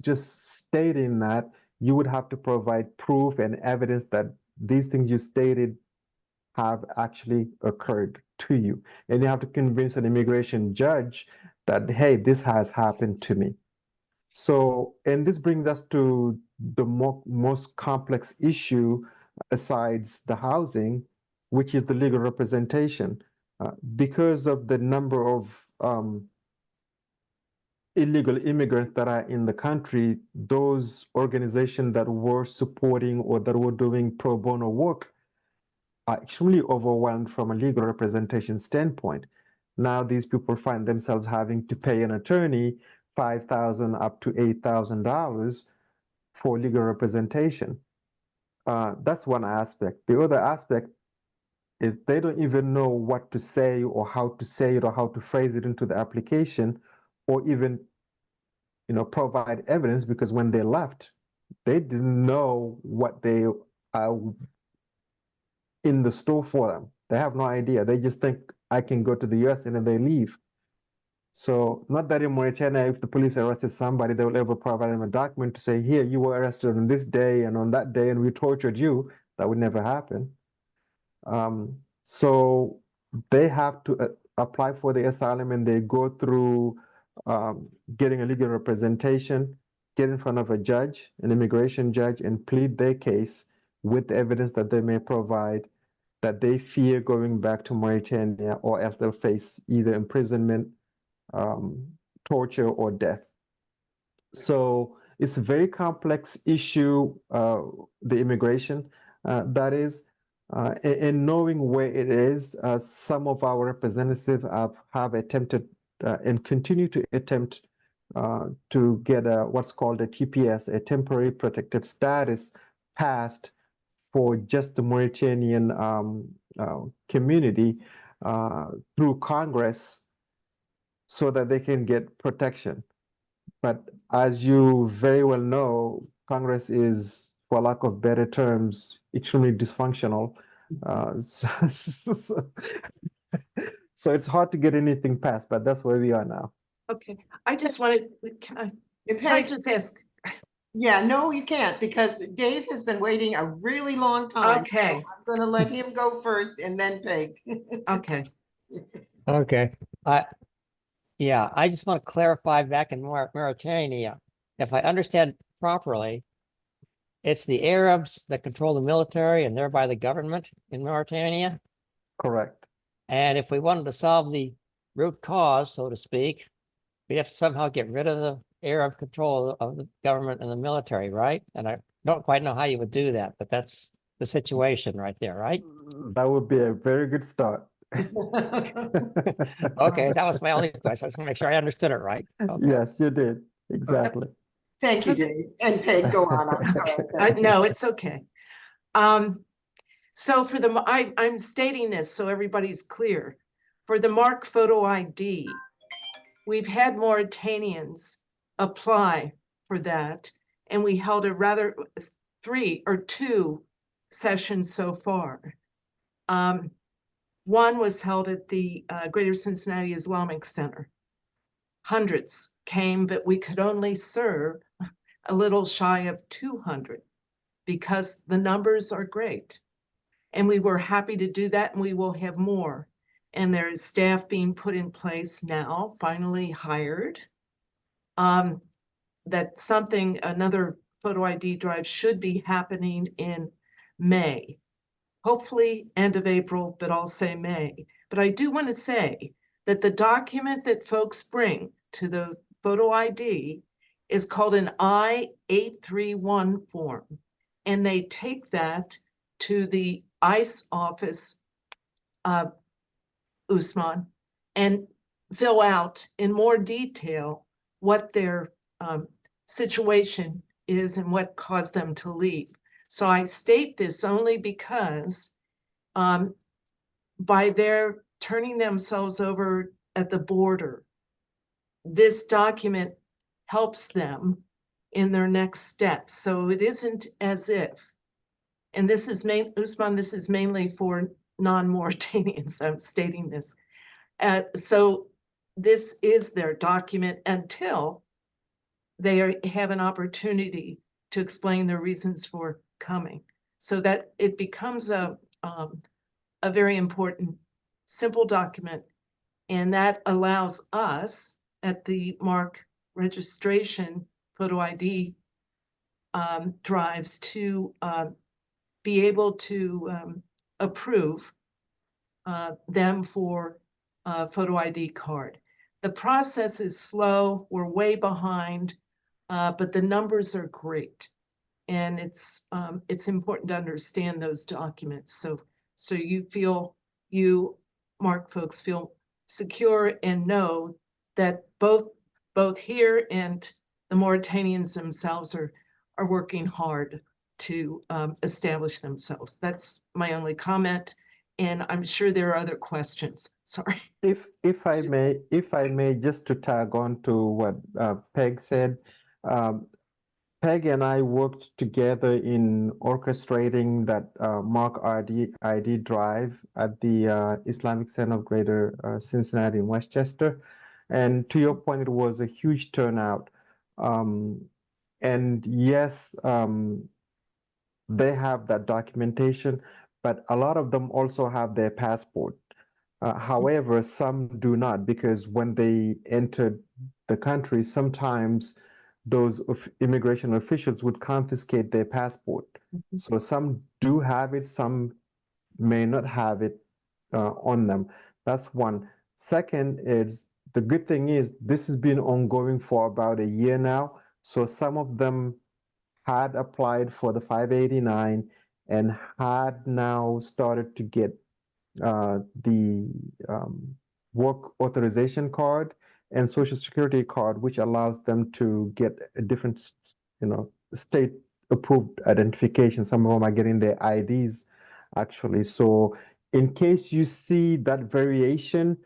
just stating that, you would have to provide proof and evidence that these things you stated have actually occurred to you. And you have to convince an immigration judge that, hey, this has happened to me. So, and this brings us to the most complex issue besides the housing, which is the legal representation. Because of the number of illegal immigrants that are in the country, those organizations that were supporting or that were doing pro bono work are extremely overwhelmed from a legal representation standpoint. Now these people find themselves having to pay an attorney $5,000 up to $8,000 for legal representation. That's one aspect. The other aspect is they don't even know what to say or how to say it or how to phrase it into the application, or even provide evidence, because when they left, they didn't know what they are in the store for them. They have no idea. They just think I can go to the US and then they leave. So not that in Mauritania, if the police arrested somebody, they will ever provide them a document to say, here, you were arrested on this day and on that day, and we tortured you. That would never happen. So they have to apply for the asylum, and they go through getting a legal representation, get in front of a judge, an immigration judge, and plead their case with the evidence that they may provide that they fear going back to Mauritania, or else they'll face either imprisonment, torture, or death. So it's a very complex issue, the immigration, that is. And knowing where it is, some of our representatives have attempted and continue to attempt to get what's called a TPS, a temporary protective status, passed for just the Mauritanian community through Congress, so that they can get protection. But as you very well know, Congress is, for lack of better terms, extremely dysfunctional. So it's hard to get anything passed, but that's where we are now. Okay, I just wanted, can I just ask? Yeah, no, you can't, because Dave has been waiting a really long time. Okay. So I'm going to let him go first and then Peg. Okay. Okay. Yeah, I just want to clarify back in Mauritania, if I understand properly, it's the Arabs that control the military and thereby the government in Mauritania. Correct. And if we wanted to solve the root cause, so to speak, we'd have to somehow get rid of the Arab control of the government and the military, right? And I don't quite know how you would do that, but that's the situation right there, right? That would be a very good start. Okay, that was my only question. I just want to make sure I understood it right. Okay. Yes, you did. Exactly. Thank you, Dave. And Peg, go on. I'm sorry. No, it's okay. So for I'm stating this so everybody's clear. For the Mark Photo ID, we've had Mauritanians apply for that, and we held a rather 3 or 2 sessions so far. One was held at the Greater Cincinnati Islamic Center. hundreds came, but we could only serve a little shy of 200 because the numbers are great. And we were happy to do that, and we will have more. And there is staff being put in place now, finally hired. That something, another photo ID drive should be happening in May. Hopefully end of April, but I'll say May. But I do want to say that the document that folks bring to the photo ID is called an I-831 form. And they take that to the ICE office, Ousmane, and fill out in more detail what their situation is and what caused them to leave. So I state this only because by their turning themselves over at the border, this document helps them in their next steps. So it isn't as if, and this is Ousmane, this is mainly for non-Mauritanians, I'm stating this. So this is their document until they have an opportunity to explain their reasons for coming. So that it becomes a very important, simple document. And that allows us at the MARC registration photo ID drives to be able to approve them for a photo ID card. The process is slow, we're way behind, but the numbers are great. And it's important to understand those documents. So you MARC folks feel secure and know that both here and the Mauritanians themselves are working hard to establish themselves. That's my only comment. And I'm sure there are other questions. Sorry. If I may, just to tag on to what Peg said, Peg and I worked together in orchestrating that MARC ID drive at the Islamic Center of Greater Cincinnati in Westchester. And to your point, it was a huge turnout. And yes, they have that documentation, but a lot of them also have their passport. However, some do not, because when they entered the country, sometimes those immigration officials would confiscate their passport. So some do have it, some may not have it on them. That's one. Second is, the good thing is this has been ongoing for about a year now. So some of them had applied for the 589 and had now started to get the work authorization card and social security card, which allows them to get a different, state approved identification. Some of them are getting their IDs actually. So in case you see that variation,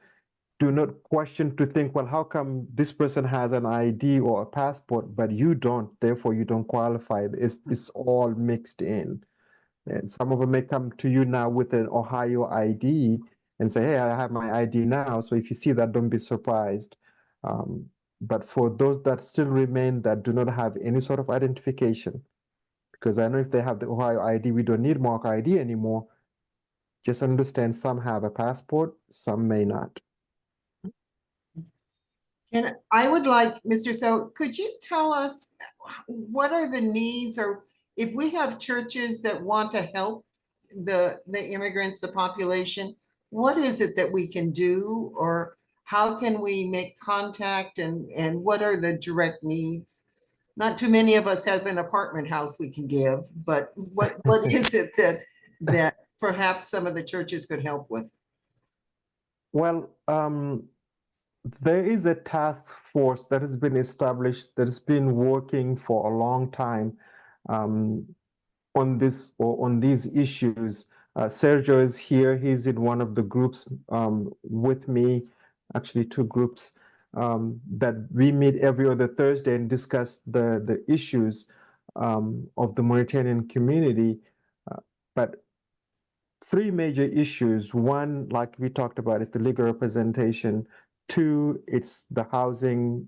do not question to think, well, how come this person has an ID or a passport, but you don't, therefore you don't qualify. It's all mixed in. And some of them may come to you now with an Ohio ID and say, hey, I have my ID now. So if you see that, don't be surprised. But for those that still remain that do not have any sort of identification, because I know if they have the Ohio ID, we don't need MARC ID anymore. Just understand some have a passport, some may not. And I would like, Mr. Sow, could you tell us what are the needs, or if we have churches that want to help the immigrants, the population, what is it that we can do, or how can we make contact, and what are the direct needs? Not too many of us have an apartment house we can give, but what is it that perhaps some of the churches could help with? Well, there is a task force that has been established that has been working for a long time on these issues. Sergio is here. He's in one of the groups with me, actually two groups that we meet every other Thursday and discuss the issues of the Mauritanian community. But three major issues. One, like we talked about, is the legal representation. 2, it's the housing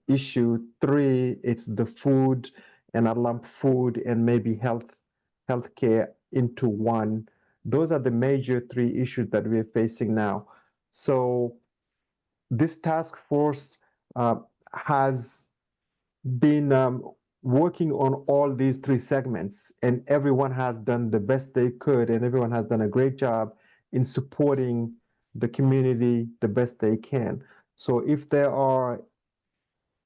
issue. 3, it's the food, and I lump food and maybe healthcare into one. Those are the major 3 issues that we're facing now. So this task force has been working on all these 3 segments, and everyone has done the best they could, and everyone has done a great job in supporting the community the best they can. So if there are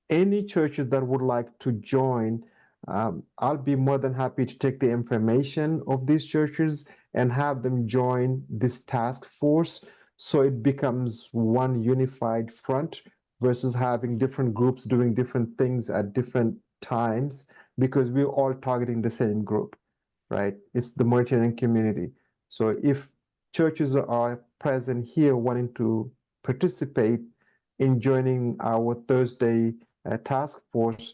any churches that would like to join, I'll be more than happy to take the information of these churches and have them join this task force, so it becomes one unified front versus having different groups doing different things at different times, because we're all targeting the same group, right? It's the Mauritanian community. So if churches are present here wanting to participate in joining our Thursday task force,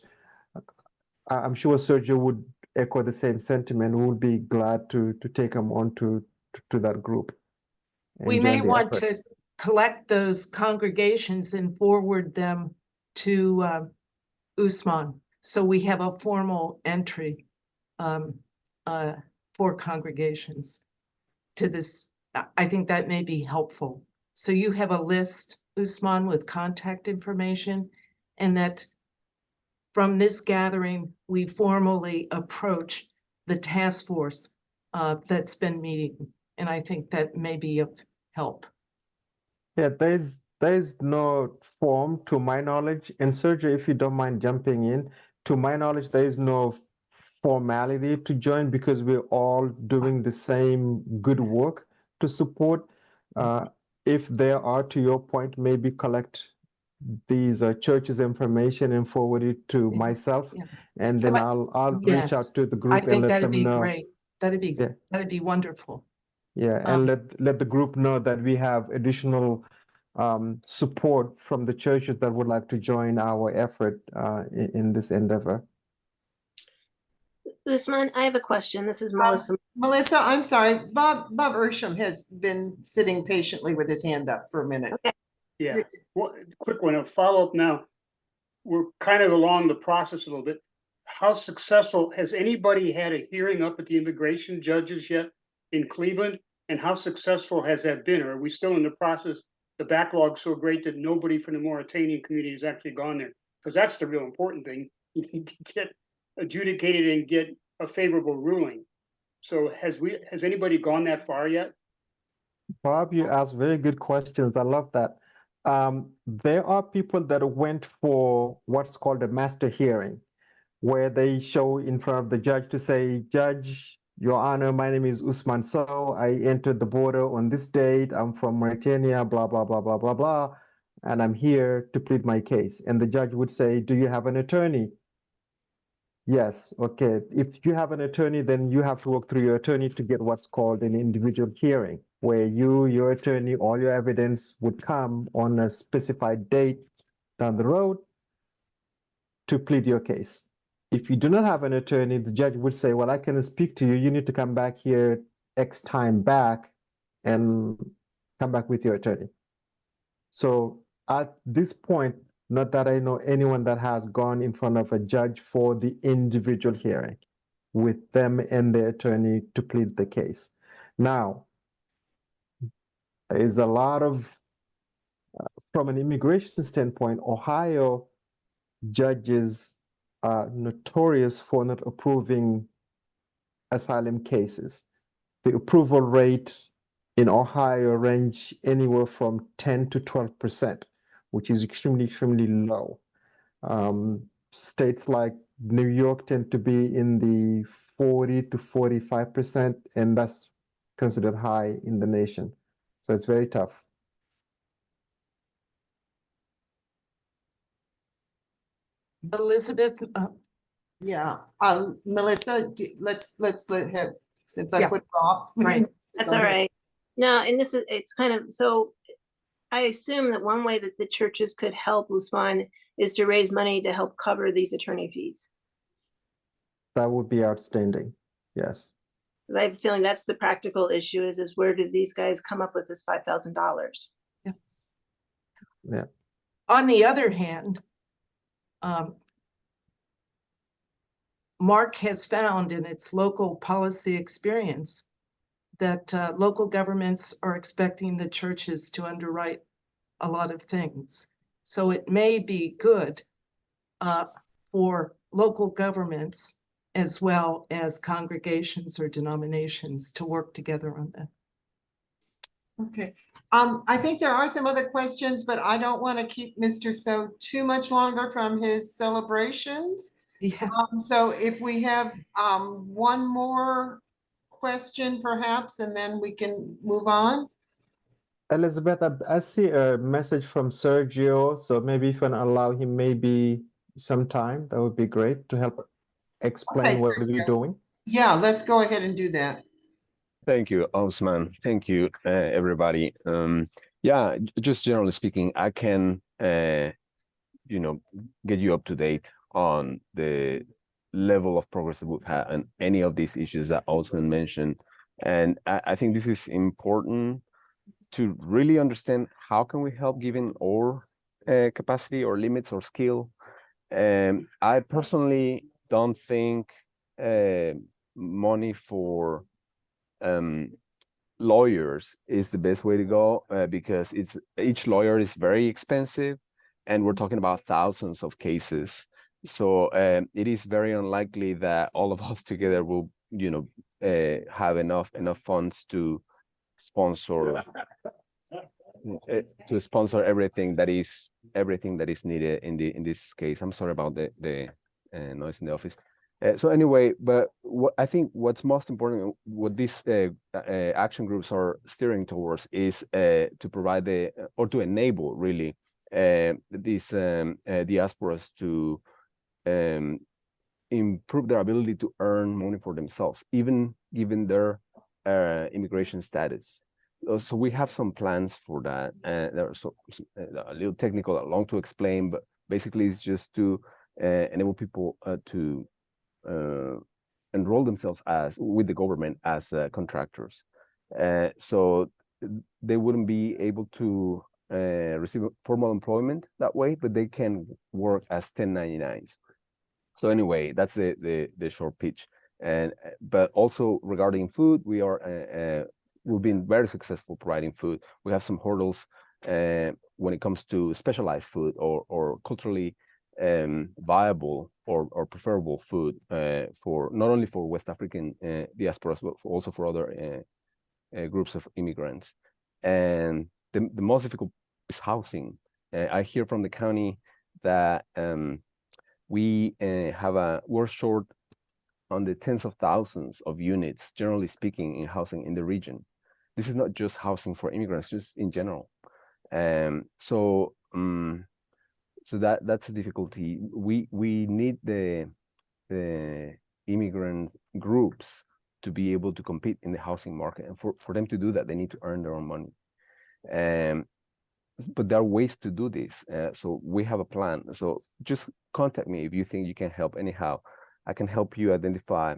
I'm sure Sergio would echo the same sentiment. We'll be glad to take them on to that group. We and may join the want efforts. to collect those congregations and forward them to Ousmane, so we have a formal entry for congregations to this. I think that may be helpful. So you have a list, Ousmane, with contact information, and that from this gathering, we formally approach the task force that's been meeting. And I think that may be of help. Yeah, there's no form to my knowledge. And Sergio, if you don't mind jumping in, to my knowledge, there is no formality to join, because we're all doing the same good work to support. If there are, to your point, maybe collect these churches' information and forward it to myself, and then I'll reach out to the I group and think let that'd them be know. great. That'd be wonderful. Yeah, and let the group know that we have additional support from the churches that would like to join our effort in this endeavor. Ousmane, I have a question. This is Melissa. Melissa, I'm sorry. Bob Ursham has been sitting patiently with his hand up for a minute. Okay. Yeah, quick one, a follow-up now. We're kind of along the process a little bit. How successful, has anybody had a hearing up at the immigration judges yet in Cleveland? And how successful has that been? Or are we still in the process? The backlog's so great that nobody from the Mauritanian community has actually gone there? Because that's the real important thing. You need to get adjudicated and get a favorable ruling. So has anybody gone that far yet? Bob, you asked very good questions. I love that. There are people that went for what's called a master hearing, where they show in front of the judge to say, Judge, Your Honor, my name is Ousmane Sow. I entered the border on this date. I'm from Mauritania, blah, blah, blah, blah, blah, blah. And I'm here to plead my case. And the judge would say, do you have an attorney? Yes. Okay. If you have an attorney, then you have to work through your attorney to get what's called an individual hearing, where your attorney, all your evidence would come on a specified date down the road to plead your case. If you do not have an attorney, the judge would say, well, I can speak to you. You need to come back here X time back and come back with your attorney. So at this point, not that I know anyone that has gone in front of a judge for the individual hearing with them and their attorney to plead the case. Now, there is a lot of, from an immigration standpoint, Ohio judges are notorious for not approving asylum cases. The approval rate in Ohio range anywhere from 10 to 12%, which is extremely, extremely low. States like New York tend to be in the 40 to 45%, and that's considered high in the nation. So it's very tough. Elizabeth, Yeah, Melissa, let's let have, since I Yeah. put it off. Right. That's all right. No, and it's kind of, so I assume that one way that the churches could help Ousmane is to raise money to help cover these attorney fees. That would be outstanding. Yes. 'Cause I have a feeling that's the practical issue is where do these guys come up with this $5,000? Yeah. On the other hand, Mark has found in its local policy experience that local governments are expecting the churches to underwrite a lot of things. So it may be good for local governments as well as congregations or denominations to work together on that. Okay, I think there are some other questions, but I don't want to keep Mr. Sow too much longer from his celebrations. Yeah. So if we have one more question perhaps, and then we can move on. Elizabeth, I see a message from Sergio, so maybe if you can allow him maybe some time, that would be great to help explain Okay, what Sergio. we're doing. Yeah, let's go ahead and do that. Thank you, Ousmane. Thank you, everybody. Yeah, just generally speaking, I can, you know, get you up to date on the level of progress that we've had on any of these issues that Ousmane mentioned. And I think this is important to really understand how can we help given our capacity or limits or skill. I personally don't think money for lawyers is the best way to go because each lawyer is very expensive and we're talking about thousands of cases. So it is very unlikely that all of us together will, you know, have enough funds to sponsor everything that is needed in this case. I'm sorry about the noise in the office. So anyway, but I think what's most important, what these action groups are steering towards is to provide or to enable really these diasporas to improve their ability to earn money for themselves, even given their immigration status. So we have some plans for that, and they're a little technical, long to explain, but basically it's just to enable people to enroll themselves with the government as contractors. So they wouldn't be able to receive formal employment that way, but they can work as 1099s. So anyway, that's the short pitch. And but also regarding food, we've been very successful providing food. We have some hurdles when it comes to specialized food or culturally viable or preferable food for not only for West African diasporas, but also for other groups of immigrants. And the most difficult is housing. I hear from the county that we're short on the tens of thousands of units, generally speaking, in housing in the region. This is not just housing for immigrants, just in general. So that's a difficulty. We need the immigrant groups to be able to compete in the housing market, and for them to do that, they need to earn their own money. But there are ways to do this. So we have a plan. So just contact me if you think you can help. Anyhow, I can help you identify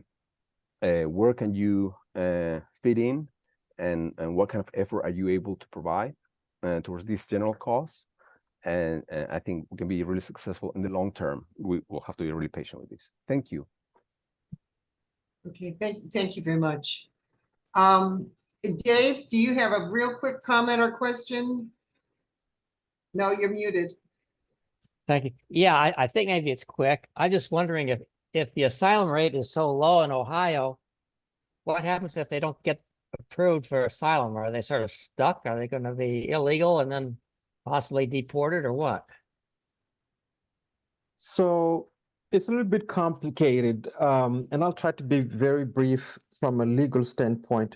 where can you fit in, and what kind of effort are you able to provide towards this general cause. And I think we can be really successful in the long term. We will have to be really patient with this. Thank you. Okay, thank you very much. Dave, do you have a real quick comment or question? No, you're muted. Thank you. Yeah, I think maybe it's quick. I'm just wondering if the asylum rate is so low in Ohio, what happens if they don't get approved for asylum? Are they sort of stuck? Are they going to be illegal and then possibly deported, or what? So it's a little bit complicated, and I'll try to be very brief from a legal standpoint.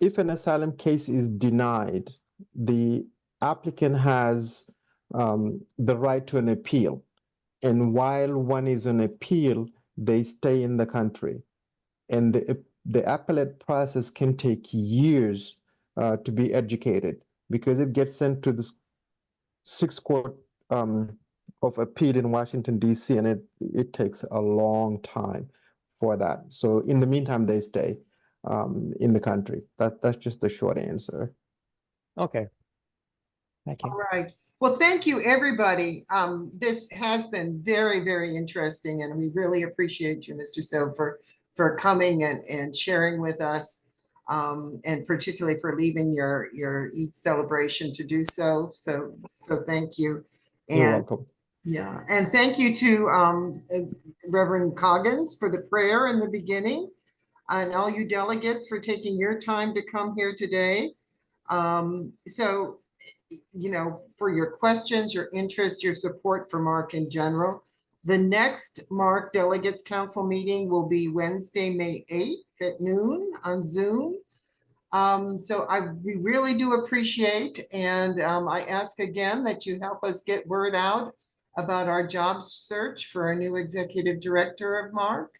If an asylum case is denied, the applicant has the right to an appeal. And while one is on appeal, they stay in the country. And the appellate process can take years to be educated, because it gets sent to the Sixth Court of Appeal in Washington, D.C., and it takes a long time for that. So in the meantime, they stay in the country. That's just the short answer. Okay. Thank you. All right. Well, thank you, everybody. This has been very, very interesting, and we really appreciate you, Mr. Sow, for coming and sharing with us, and particularly for leaving your Eid celebration to do so. So thank you. You're And welcome. yeah, and thank you to Reverend Coggins for the prayer in the beginning, and all you delegates for taking your time to come here today. So, you know, for your questions, your interest, your support for Mark in general. The next Mark Delegates Council meeting will be Wednesday, May 8th at noon on Zoom. So we really do appreciate, and I ask again that you help us get word out about our job search for a new executive director of Mark.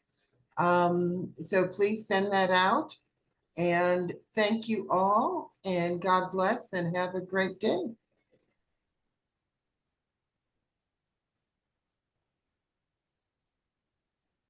So please send that out. And thank you all, and God bless, and have a great day.